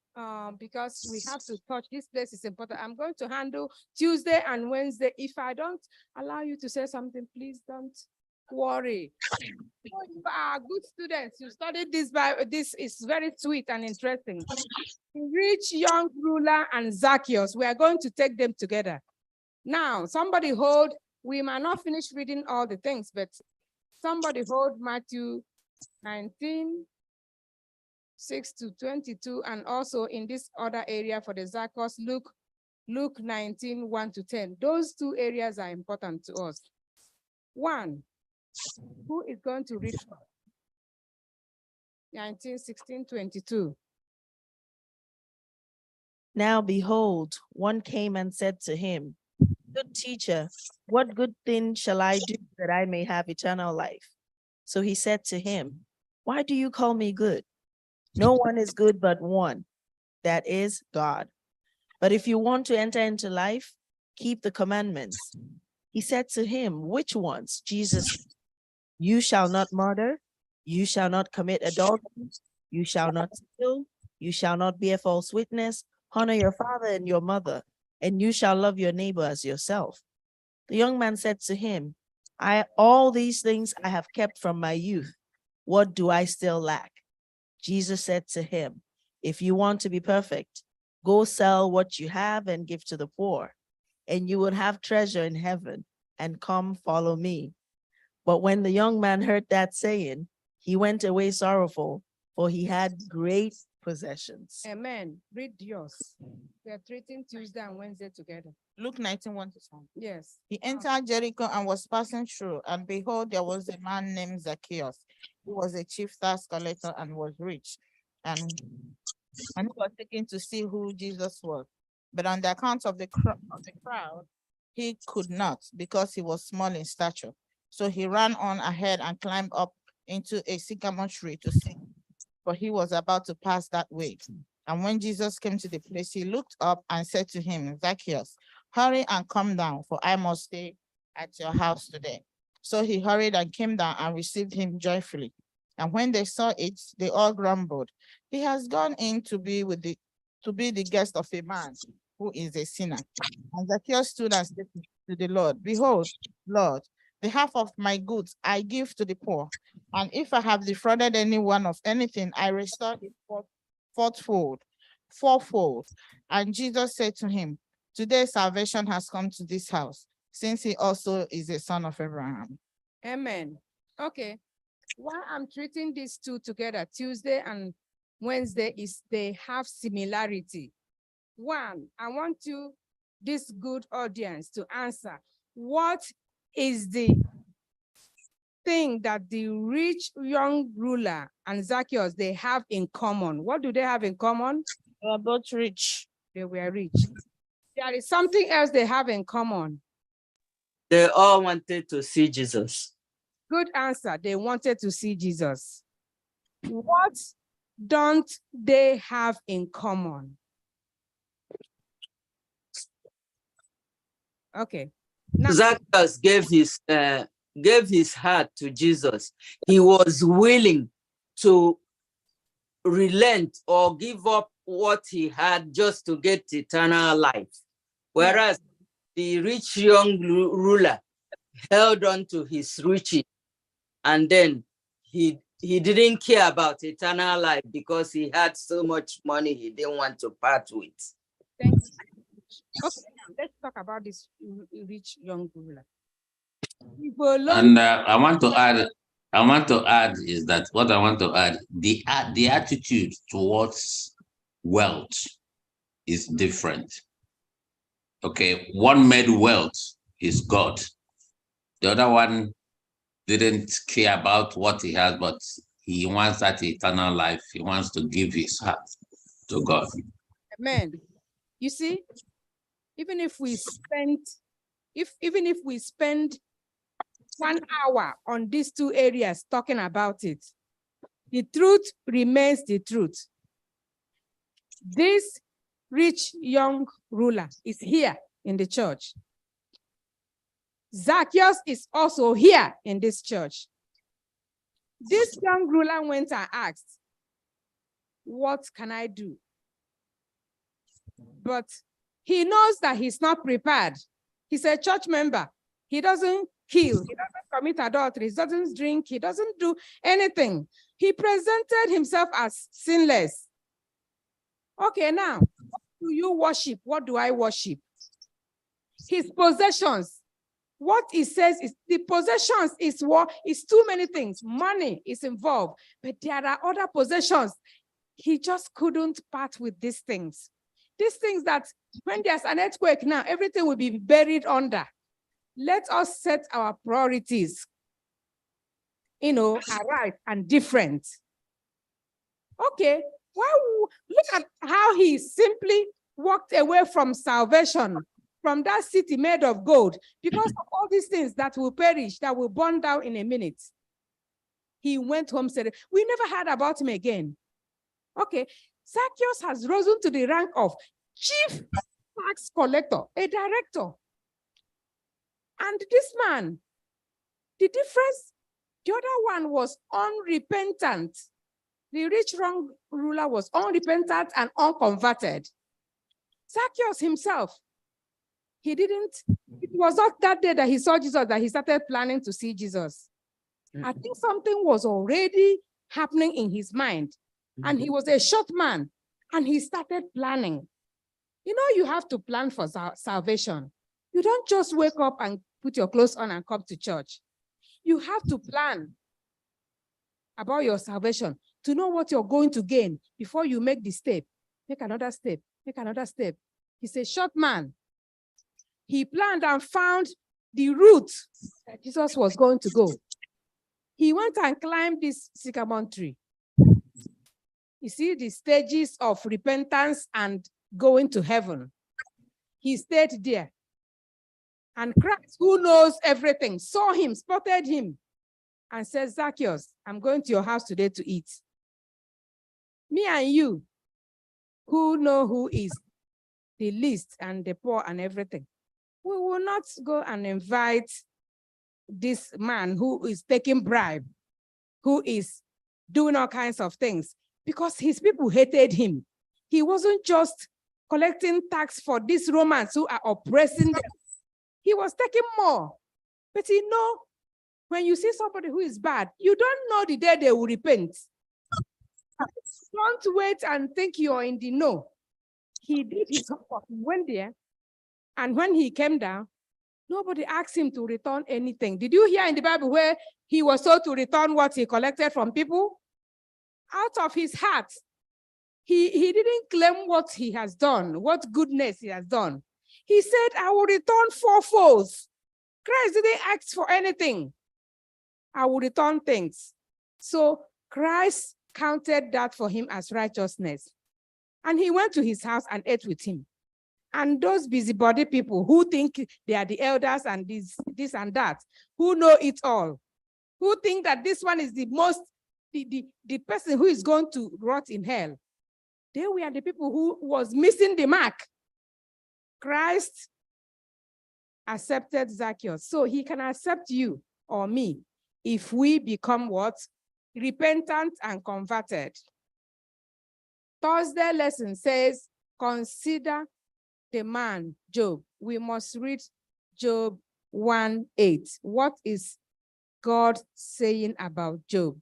Because we have to touch this place is important. I'm going to handle Tuesday and Wednesday. If I don't allow you to say something, please don't worry. You are good students. You studied this, this is very sweet and interesting. Rich young ruler and Zacchaeus, we are going to take them together. Now, somebody hold, we might not finish reading all the things, but somebody hold Matthew 19, 6 to 22, and also in this other area for the Zacchaeus, Luke 19, 1 to 10. Those 2 areas are important to us. 1, who is going to read 19, 16, 22? Now behold, one came and said to him, Good teacher, what good thing shall I do that I may have eternal life? So he said to him, Why do you call me good? No one is good but one, that is God. But if you want to enter into life, keep the commandments. He said to him, Which ones? Jesus, you shall not murder, you shall not commit adultery, you shall not steal, you shall not bear false witness, honor your father and your mother. and you shall love your neighbor as yourself. The young man said to him, all these things I have kept from my youth. What do I still lack? Jesus said to him, if you want to be perfect, go sell what you have and give to the poor, and you will have treasure in heaven, and come follow me. But when the young man heard that saying, he went away sorrowful, for he had great possessions. Amen. Read yours. We are treating Tuesday and Wednesday together. Luke 19:1 to 2. Yes. He entered Jericho and was passing through, and behold, there was a man named Zacchaeus, who was a chief tax collector and was rich, and he was taken to see who Jesus was. But on the account of the crowd, he could not, because he was small in stature. So he ran on ahead and climbed up into a sycamore tree to see, for he was about to pass that way. And when Jesus came to the place, he looked up and said to him, Zacchaeus, hurry and come down, for I must stay at your house today. So he hurried and came down and received him joyfully. And when they saw it, they all grumbled. He has gone in to be the guest of a man who is a sinner. And Zacchaeus stood and said to the Lord, behold, Lord, the half of my goods I give to the poor. And if I have defrauded anyone of anything, I restore it fourfold. And Jesus said to him, today salvation has come to this house, since he also is a son of Abraham. Amen. Okay. Why I'm treating these two together, Tuesday and Wednesday, is they have similarity. One, I want you, this good audience, to answer. What is the thing that the rich young ruler and Zacchaeus, they have in common? What do they have in common? They are both rich. They were rich. There is something else they have in common. They all wanted to see Jesus. Good answer. They wanted to see Jesus. What don't they have in common? Okay. Now, Zacchaeus gave his heart to Jesus. He was willing to relent or give up what he had just to get eternal life. Whereas the rich young ruler held on to his riches, and then he didn't care about eternal life because he had so much money he didn't want to part with. thank you. Okay, now let's talk about this rich young ruler. And I want to add is that what I want to add, the attitude towards wealth is different. Okay, one made wealth is God. The other one didn't care about what he has, but he wants that eternal life. He wants to give his heart to God. Amen. You see, even if we spend 1 hour on these two areas talking about it, the truth remains the truth. This rich young ruler is here in the church. Zacchaeus is also here in this church. This young ruler went and asked, what can I do? But he knows that he's not prepared. He's a church member. He doesn't kill. He doesn't commit adultery. He doesn't drink. He doesn't do anything. He presented himself as sinless. Okay, now, what do you worship? What do I worship? His possessions. What he says is the possessions is what is too many things. Money is involved, but there are other possessions. He just couldn't part with these things. These things that when there's an earthquake now, everything will be buried under. Let us set our priorities, right and different. Okay, well, look at how he simply walked away from salvation, from that city made of gold, because of all these things that will perish, that will burn down in a minute. He went home, said, we never heard about him again. Okay, Zacchaeus has risen to the rank of chief tax collector, a director. And this man, the difference, the other one was unrepentant. The rich wrong ruler was unrepentant and unconverted. Zacchaeus himself, He didn't, it was not that day that he saw Jesus that he started planning to see Jesus. I think something was already happening in his mind. And he was a short man. And he started planning. You know, you have to plan for salvation. You don't just wake up and put your clothes on and come to church. You have to plan about your salvation to know what you're going to gain before you make the step. Make another step, make another step. He's a short man. He planned and found the route that Jesus was going to go. He went and climbed this sycamore tree. You see the stages of repentance and going to heaven. He stayed there. And Christ, who knows everything, saw him, spotted him, and said, Zacchaeus, I'm going to your house today to eat. Me and you, who know who is the least and the poor and everything, we will not go and invite this man who is taking bribe, who is doing all kinds of things, because his people hated him. He wasn't just collecting tax for these Romans who are oppressing them. He was taking more. But you know, when you see somebody who is bad, you don't know the day they will repent. Don't wait and think you're in the know. He did his homework, he went there, and when he came down, nobody asked him to return anything. Did you hear in the Bible where he was told to return what he collected from people? Out of his heart, he didn't claim what he has done, what goodness he has done. He said, I will return fourfold. Christ didn't ask for anything. I will return things. So Christ counted that for him as righteousness. And he went to his house and ate with him. And those busybody people who think they are the elders and this and that, who know it all, who think that this one is the person who is going to rot in hell, they were the people who was missing the mark. Christ accepted Zacchaeus, so he can accept you or me if we become what? Repentant and converted. Thursday lesson says, consider the man, Job. We must read Job 1:8. What is God saying about Job?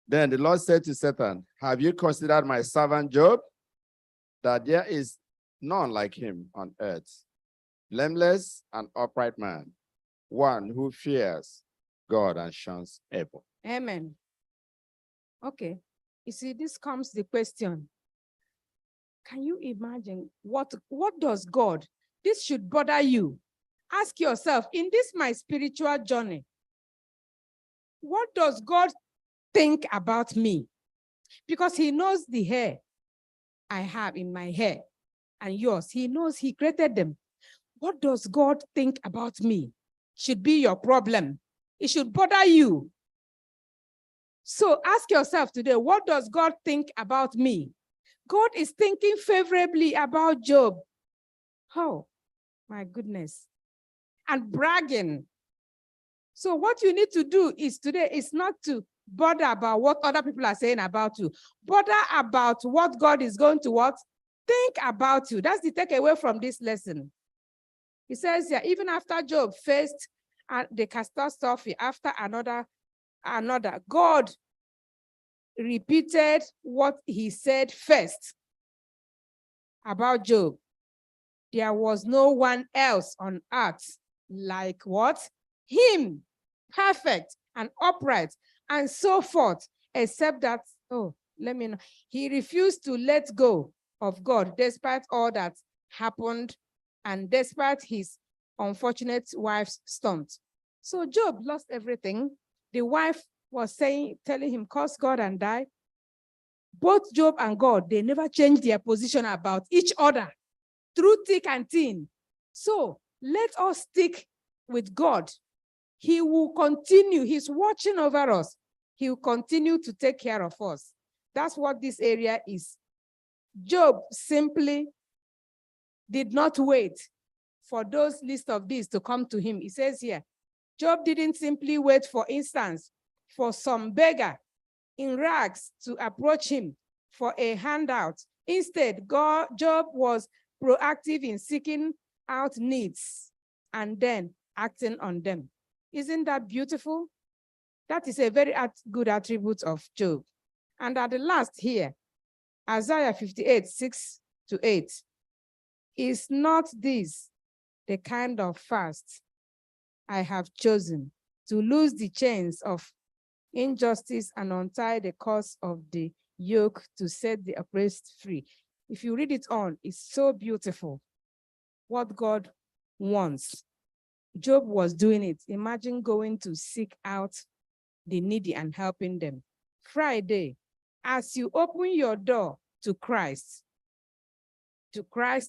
Then the Lord said to Satan, have you considered my servant Job? That there is none like him on earth, blameless and upright man, one who fears God and shuns evil. Amen. Okay. You see, this comes the question. Can you imagine what does God, this should bother you. Ask yourself, in this my spiritual journey, what does God think about me? Because he knows the hair I have in my hair and yours. He knows he created them. What does God think about me? Should be your problem. It should bother you. So ask yourself today, what does God think about me? God is thinking favorably about Job. Oh, my goodness. And bragging. So what you need to do is today is not to bother about what other people are saying about you. Bother about what God is going to what? Think about you. That's the takeaway from this lesson. He says here, even after Job faced the catastrophe after another, God repeated what he said first about Job. There was no one else on earth like what? Him, perfect and upright and so forth, except that, he refused to let go of God despite all that happened and despite his unfortunate wife's stunt. So Job lost everything. The wife was telling him, curse God and die. Both Job and God, they never changed their position about each other through thick and thin. So let us stick with God. He will continue. He's watching over us. He will continue to take care of us. That's what this area is. Job simply did not wait for those list of these to come to him. He says here, Job didn't simply wait, for instance, for some beggar in rags to approach him for a handout. Instead, Job was proactive in seeking out needs and then acting on them. Isn't that beautiful? That is a very good attribute of Job. And at the last here, Isaiah 58, 6-8. Is not this the kind of fast I have chosen, to loose the chains of injustice and untie the cords of the yoke, to set the oppressed free? If you read it on, it's so beautiful what God wants. Job was doing it. Imagine going to seek out the needy and helping them. Friday, as you open your door to Christ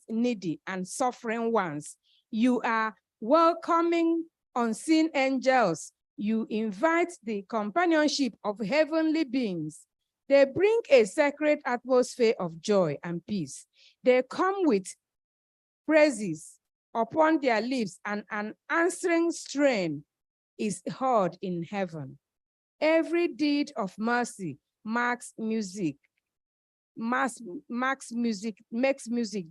needy and suffering ones, you are welcoming unseen angels. You invite the companionship of heavenly beings. They bring a sacred atmosphere of joy and peace. They come with praises upon their lips, and an answering strain is heard in heaven. Every deed of mercy makes music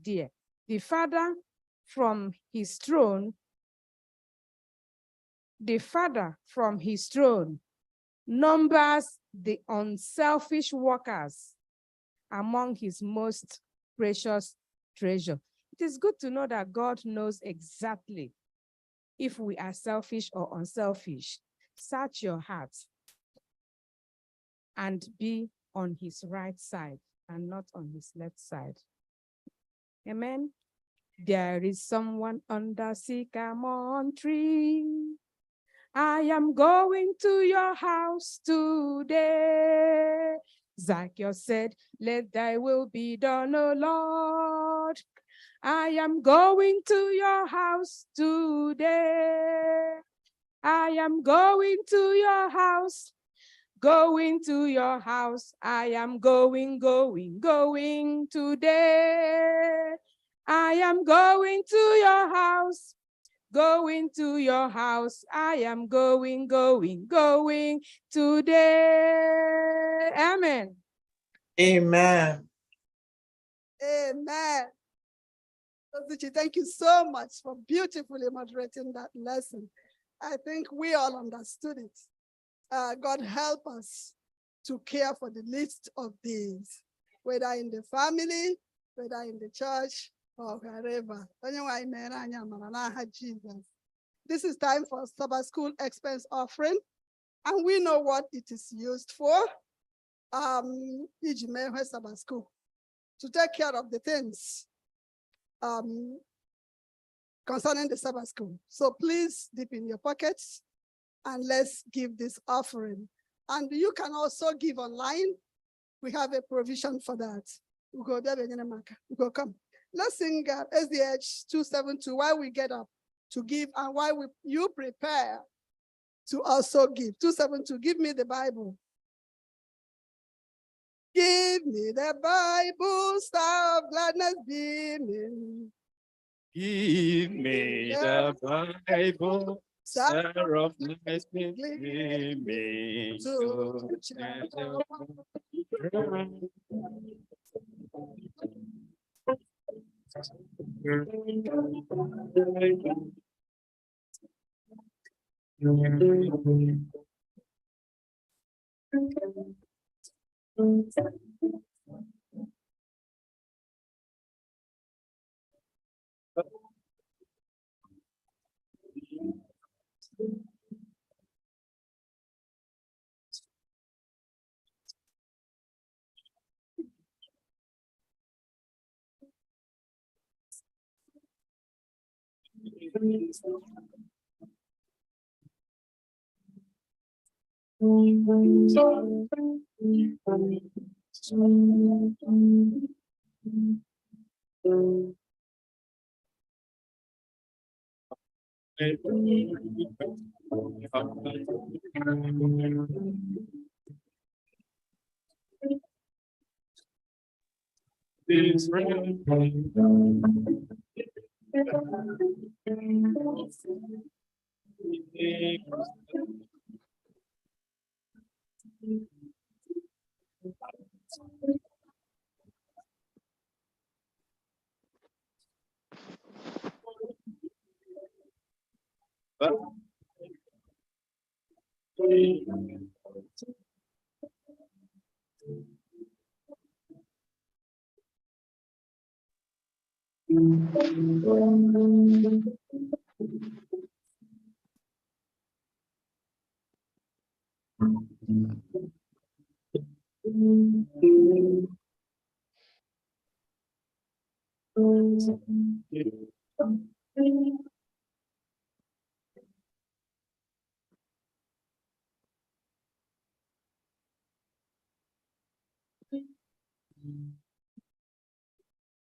dear. The Father from his throne numbers the unselfish workers among his most precious treasure. It is good to know that God knows exactly if we are selfish or unselfish. Search your heart and be on his right side and not on his left side. Amen. There is someone under sycamore tree. I am going to your house today. Zacchaeus said, let thy will be done, O Lord. I am going to your house today. I am going to your house. Going to your house, I am going today. I am going to your house, going to your house. I am going today. Amen. Amen. Amen. Ozuchi, thank you so much for beautifully moderating that lesson. I think we all understood it. God help us to care for the least of these, whether in the family, whether in the church, or wherever. This is time for Sabbath school expense offering, and we know what it is used for. Sabbath school, to take care of the things concerning the Sabbath school. So please dip in your pockets and let's give this offering. And you can also give online. We have a provision for that. We go come. Let's sing SDH 272 while we get up to give and while you prepare to also give. 272, give me the Bible. Give me the Bible, star of gladness beaming. Give me the Bible, star of gladness beaming.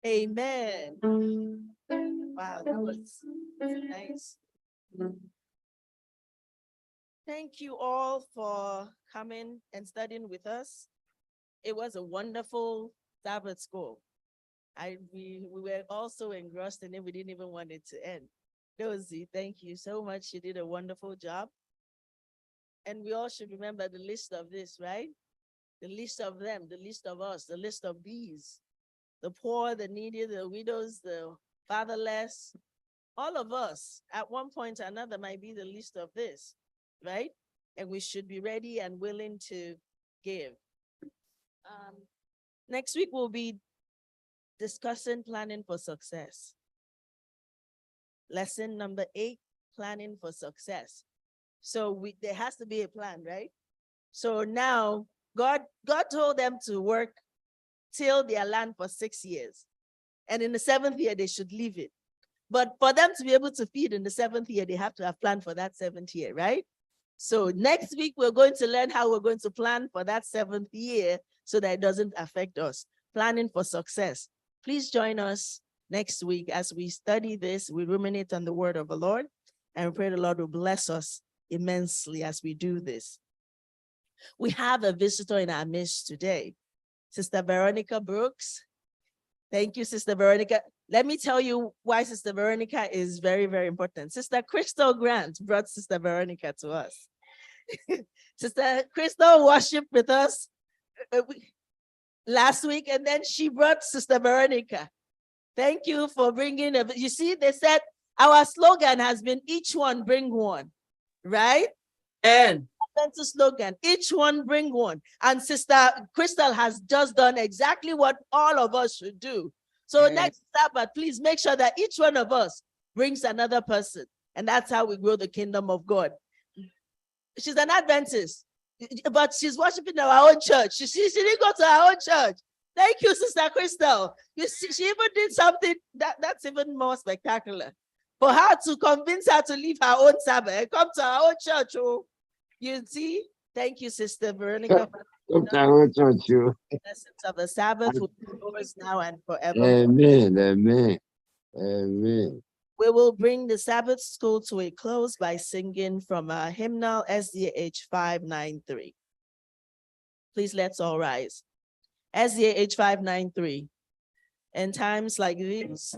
Amen. Wow, that was nice. Thank you all for coming and studying with us. It was a wonderful Sabbath school. We were also engrossed in it. We didn't even want it to end. Dozy, thank you so much. You did a wonderful job. And we all should remember the list of this, right? The list of them, the list of us, the list of these, the poor, the needy, the widows, the fatherless, all of us at one point or another might be the list of this, right? And we should be ready and willing to give. Next week, we'll be discussing planning for success. Lesson number 8, planning for success. So there has to be a plan, right? So now God told them to work, till their land for 6 years. And in the 7th year, they should leave it. But for them to be able to feed in the 7th year, they have to have planned for that 7th year, right? So next week, we're going to learn how we're going to plan for that 7th year so that it doesn't affect us. Planning for success. Please join us next week as we study this, we ruminate on the word of the Lord, and we pray the Lord will bless us immensely as we do this. We have a visitor in our midst today, Sister Veronica Brooks. Thank you, Sister Veronica. Let me tell you why Sister Veronica is very, very important. Sister Crystal Grant brought Sister Veronica to us. Sister Crystal worshiped with us last week, and then she brought Sister Veronica. Thank you for bringing you see, they said our slogan has been each one bring one, right? And That's the slogan, each one bring one. And Sister Crystal has just done exactly what all of us should do. So next Sabbath, please make sure that each one of us brings another person. And that's how we grow the kingdom of God. She's an Adventist, but she's worshiping our own church. She didn't go to our own church. Thank you, Sister Crystal. You see, she even did something that's even more spectacular. For her to convince her to leave her own Sabbath and come to our own church. Oh, you see? Thank you, Sister Veronica. Blessings of the Sabbath will be yours now and forever. Amen, amen, amen. We will bring the Sabbath school to a close by singing from our hymnal SDA 593. Please let's all rise. SDA 593. In times like these,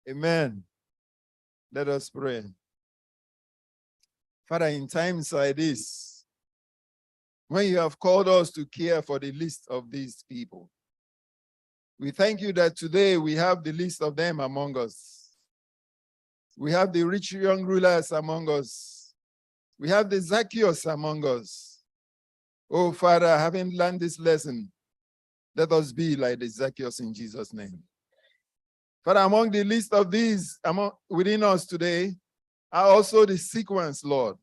Amen. Let us pray. Father, in times like this, when you have called us to care for the least of these people, we thank you that today we have the least of them among us. We have the rich young rulers among us. We have the Zacchaeus among us. Oh, Father, having learned this lesson, let us be like the Zacchaeus in Jesus' name. Father, among the least of these within us today are also the sick ones, Lord.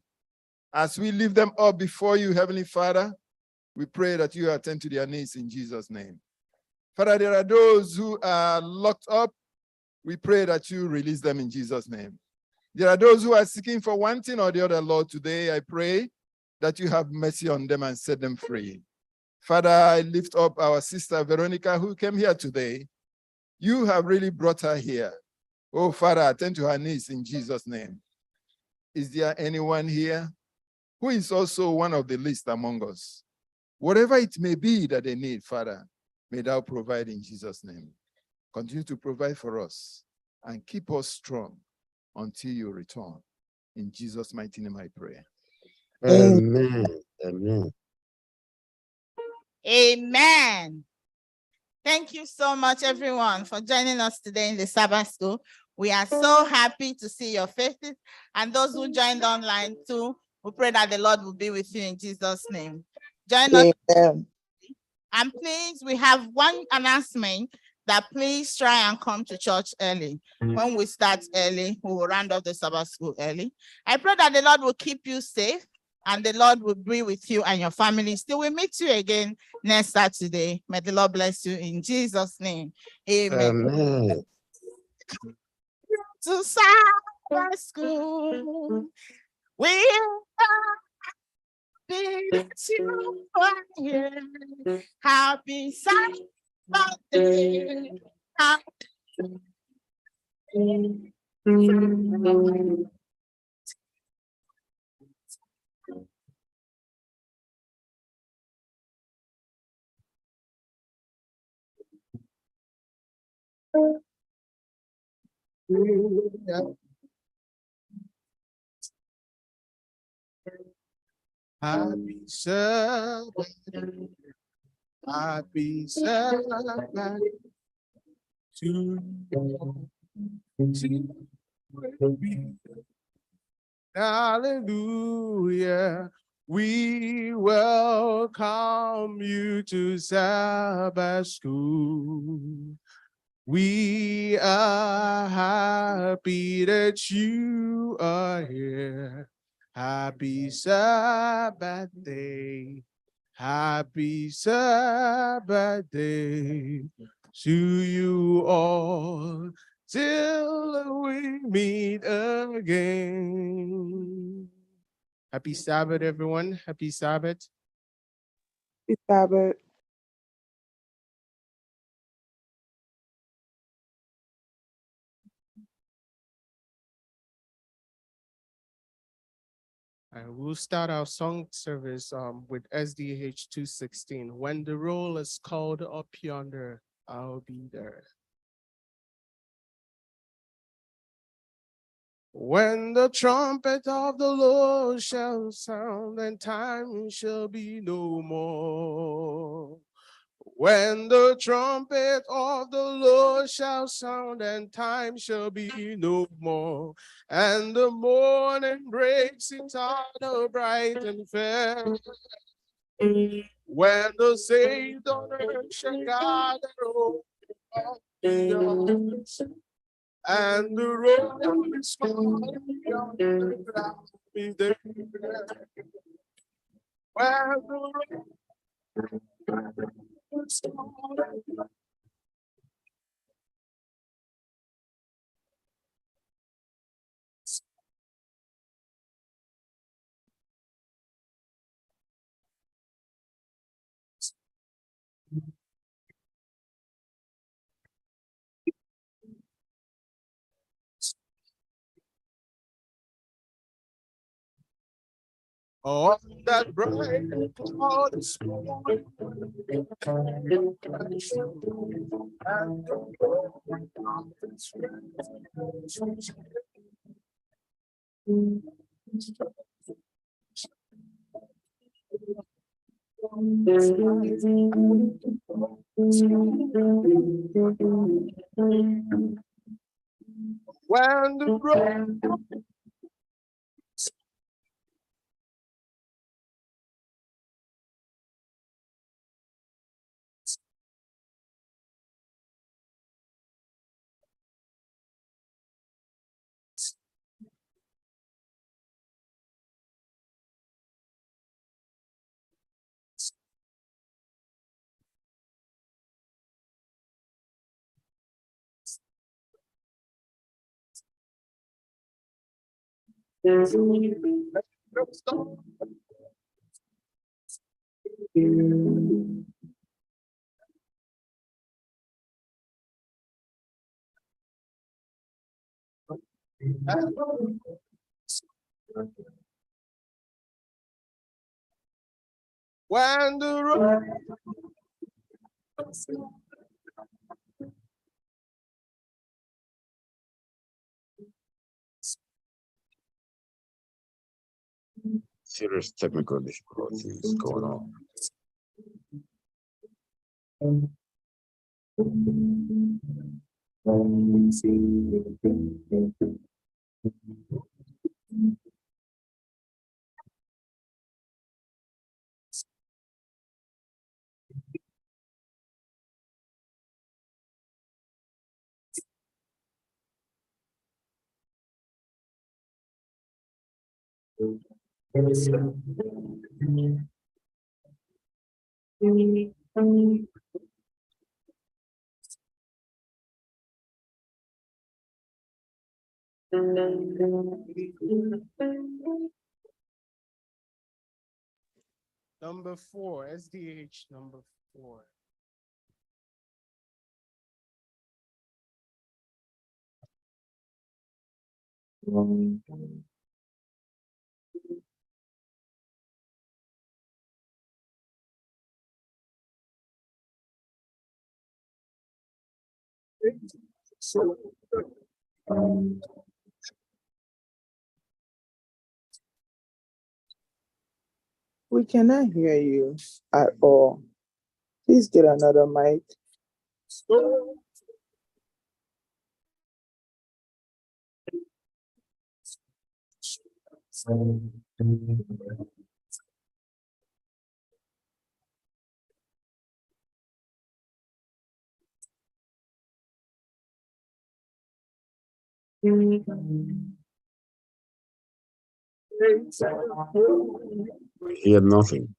As we lift them up before you, Heavenly Father, we pray that you attend to their needs in Jesus' name. Father, there are those who are locked up. We pray that you release them in Jesus' name. There are those who are seeking for one thing or the other, Lord. Today, I pray that you have mercy on them and set them free. Father, I lift up our sister Veronica, who came here today. You have really brought her here. Oh, Father, attend to her needs in Jesus' name. Is there anyone here who is also one of the least among us? Whatever it may be that they need, Father, may thou provide in Jesus' name. Continue to provide for us and keep us strong until you return. In Jesus' mighty name I pray. Amen. Amen. Amen. Thank you so much, everyone, for joining us today in the Sabbath School. We are so happy to see your faces, and those who joined online too. We pray that the Lord will be with you in Jesus' name. Join us. And please, we have one announcement that please try and come to church early. When we start early, we will round up the Sabbath School early. I pray that the Lord will keep you safe and the Lord will be with you and your family. Still, we meet you again next Saturday. May the Lord bless you in Jesus' name. Amen. Amen. To Sabbath School, we'll be with you here. Happy Sabbath day. Happy Sabbath. Happy Sabbath to you. Hallelujah. We welcome you to Sabbath School. We are happy that you are here. Happy Sabbath day. Happy Sabbath day to you all. Till we meet again. Happy Sabbath, everyone. Happy Sabbath. Happy Sabbath. And we'll start our song service with SDH 216. When the roll is called up yonder, I'll be there. When the trumpet of the Lord shall sound, and time shall be no more. When the trumpet of the Lord shall sound, and time shall be no more, and the morning breaks eternal, bright and fair. When the saints on earth shall gather over, and the road is falling beyond the cloud be there. Where the road is falling. On that bright cloud is falling. And the road is when the road when the road Serious technical difficulties going on. number 4, SDH number 4. We cannot hear you at all. Please get another mic. We hear nothing.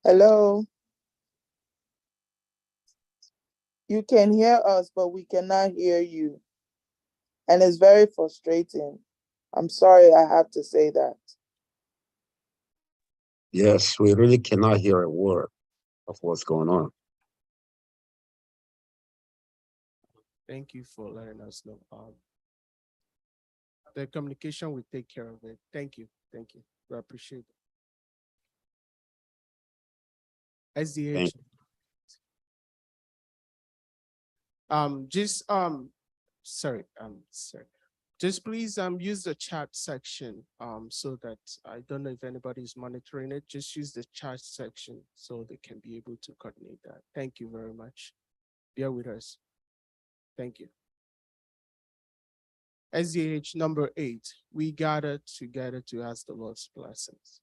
Hello? You can hear us, but we cannot hear you. And it's very frustrating. I'm sorry I have to say that. Yes, we really cannot hear a word of what's going on. Thank you for letting us know. The communication will take care of it. Thank you. Thank you. We appreciate it. SDH. Sorry. Just please use the chat section so that I don't know if anybody's monitoring it. Just use the chat section so they can be able to coordinate that. Thank you very much. Bear with us. Thank you. SDH number 8, we gathered together to ask the Lord's blessings.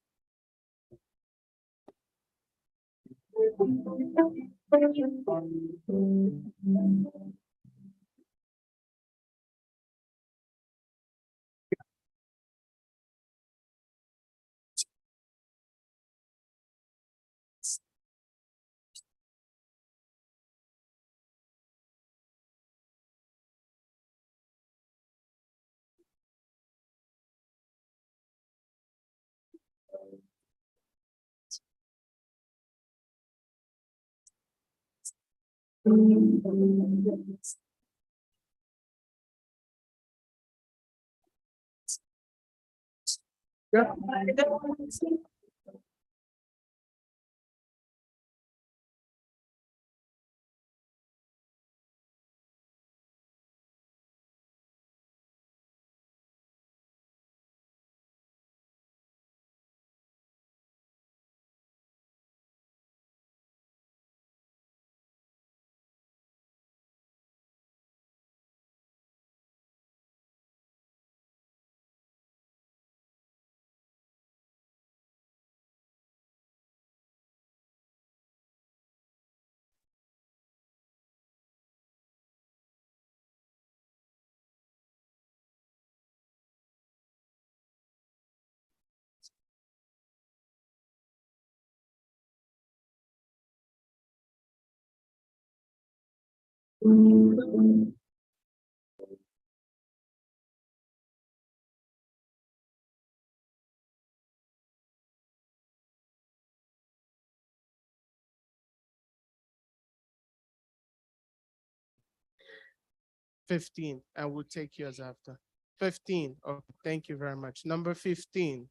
And we'll take yours after. 15. Oh, thank you very much. Number 15.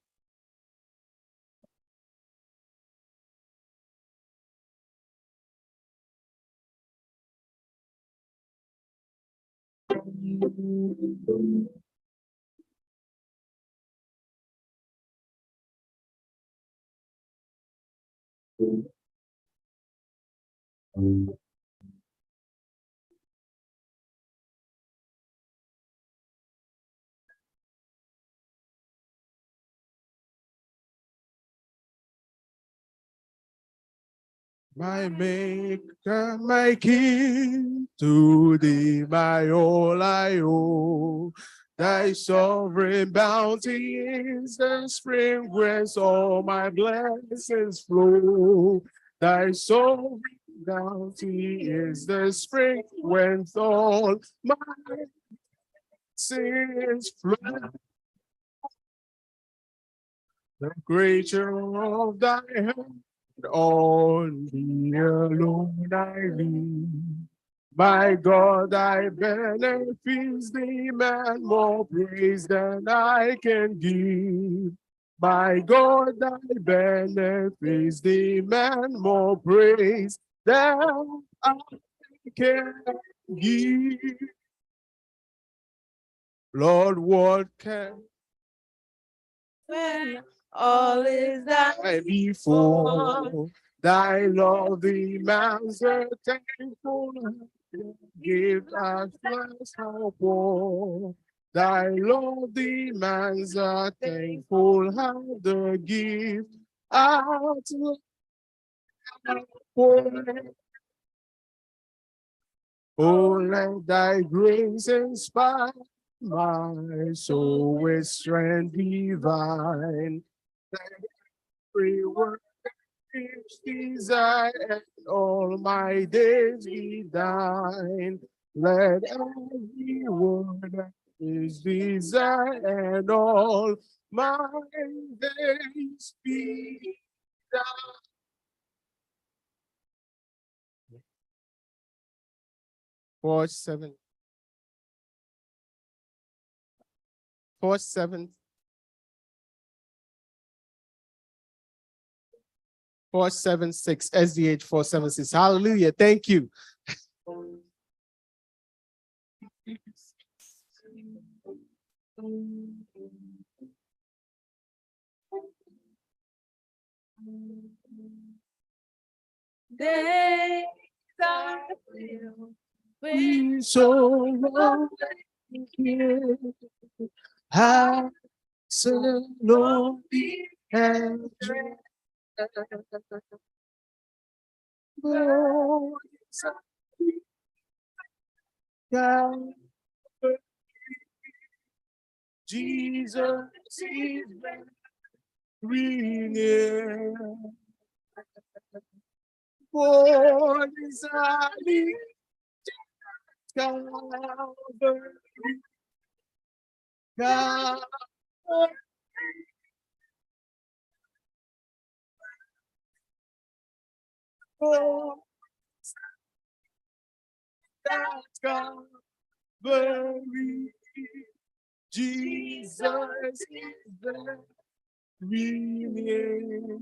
My maker, my king, to thee my all I owe. Thy sovereign bounty is the spring whence all my blessings flow. Thy sovereign bounty is the spring whence all my blessings flow. The creature of thy hand, on thee alone I lean. My God, thy benefits demand more praise than I can give. My God, thy benefits demand more praise than I can give. Lord, what can When all is I before thy love demands a thankful give us bless how poor. Thy love demands a thankful hand the gift out poor. Oh, let thy grace inspire my soul with strength divine. Every word is desire, and all my days be thine. Let every word that is desire, and all my days be thine. 4-7. 4-7. 476 SDH 476. Hallelujah. Thank you. days are filled with So long here, absolutely and God, Jesus is very near. For designing Calvary, God, for that Calvary, Jesus is very near.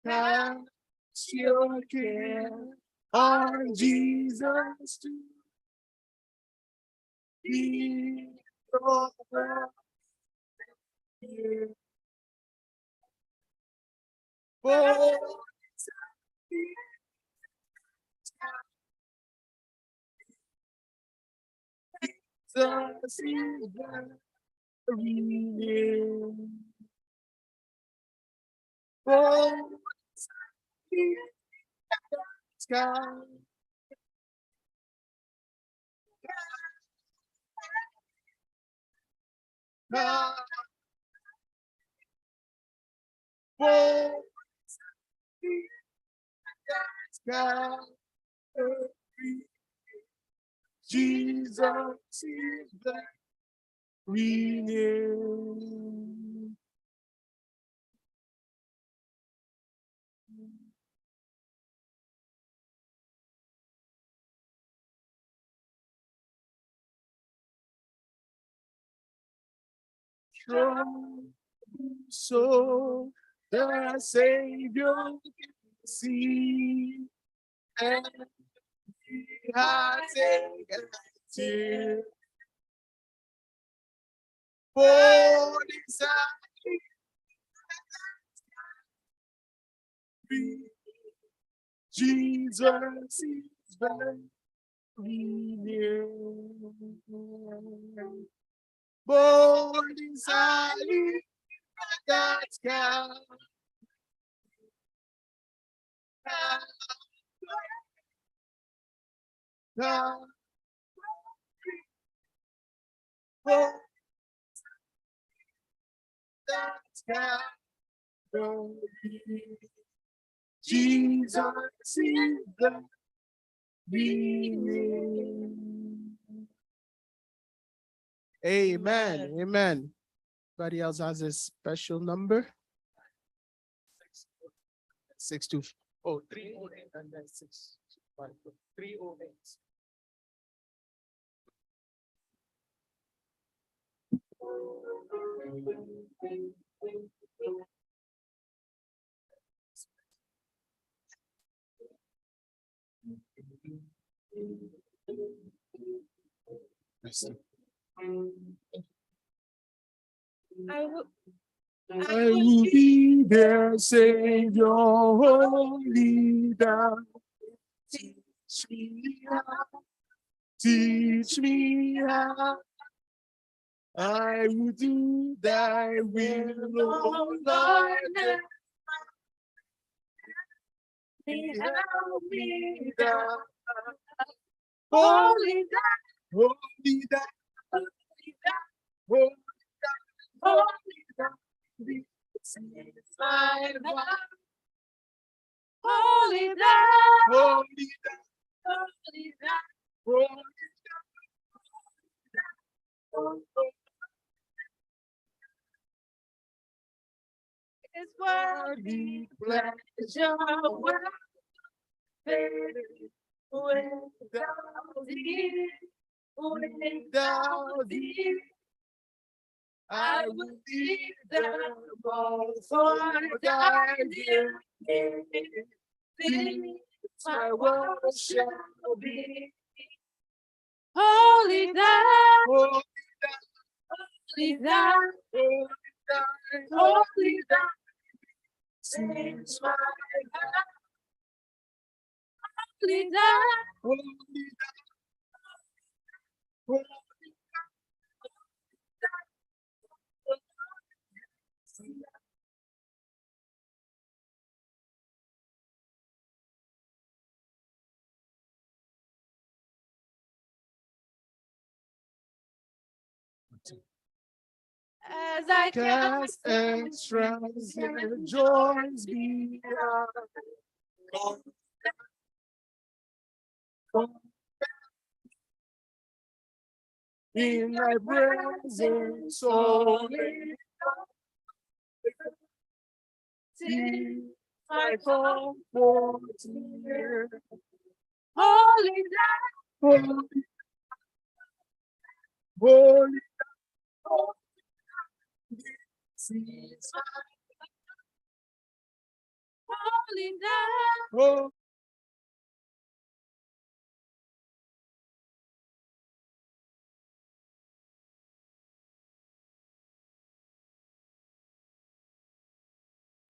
Cast your care on Jesus to be your here. For Jesus is very near. For God, God, for God, Jesus is very near. Strong so the Savior can see, and he has taken tear for designing Jesus is very near. Born designing God's God. Jesus is the beginning. Amen. Amen. Anybody else has a special number? 308 and then 308. I will be their Savior, holy thou. Teach me how, teach me how. I will do thy will, O Lord. Help me thou. Holy thou, holy thou, holy thou, holy thou. This is my life. Holy thou, Holy thou, holy thou, holy thou. is worthy pleasure without thee, without thee. I will be there for thy dear name. My worship will be holy thou, holy thou, holy thou. Since my life, holy thou, Holy as I cast entrance and joys beyond. In thy presence, only see my comfort here. holy thou, Holy, holy, sees holy thou. my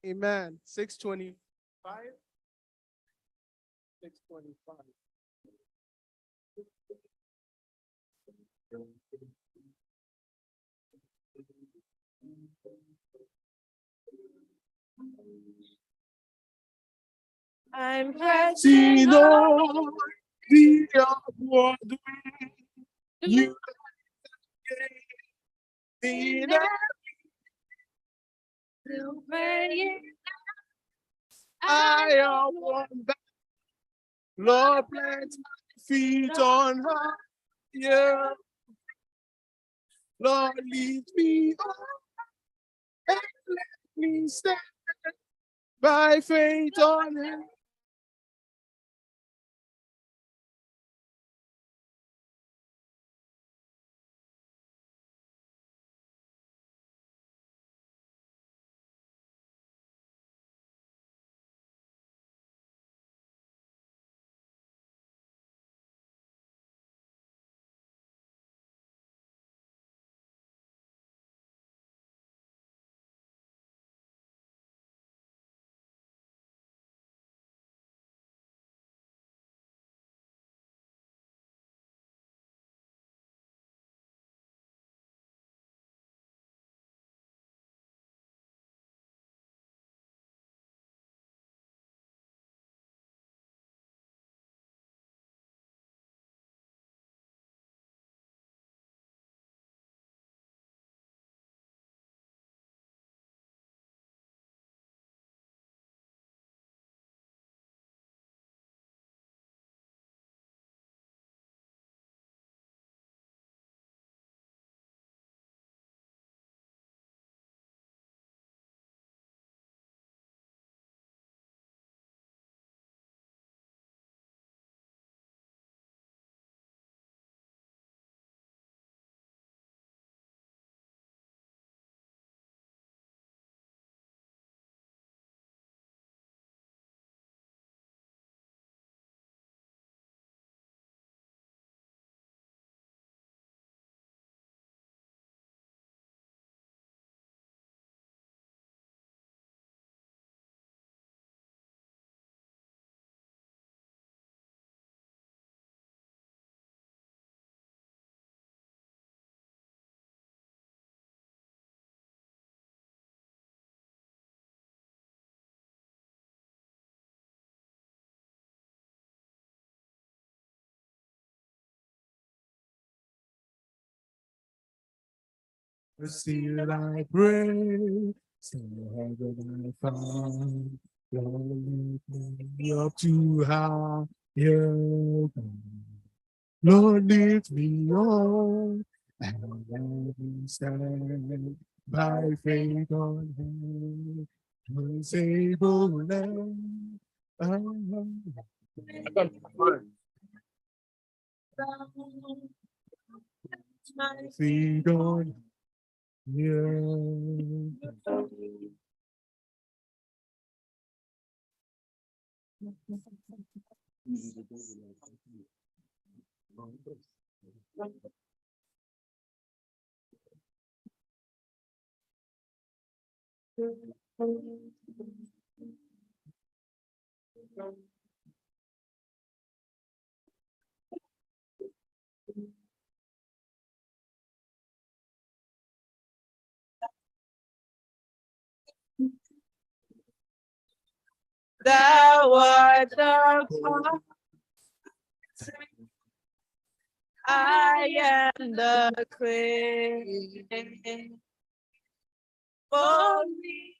Amen. 625. 625. I'm See pressing on no the upward way. You see that to praying. I am one back. Lord, plant my feet on higher. Lord, lead me on and let me stand by faith on him. Still I pray, still heaven I found. Lord, lift me up too high, yeah. Lord, lift me up, and let me stand by faith on Him. Who's able now? Feet on, yeah. Thou art the God, I am the clay. For me,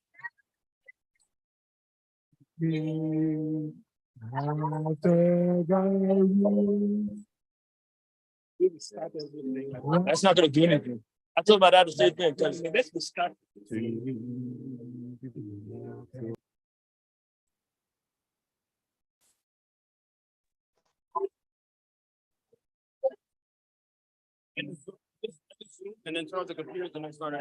That's not gonna do anything. I told my dad the same thing, because this was Scott. And then turn off the computers and then start.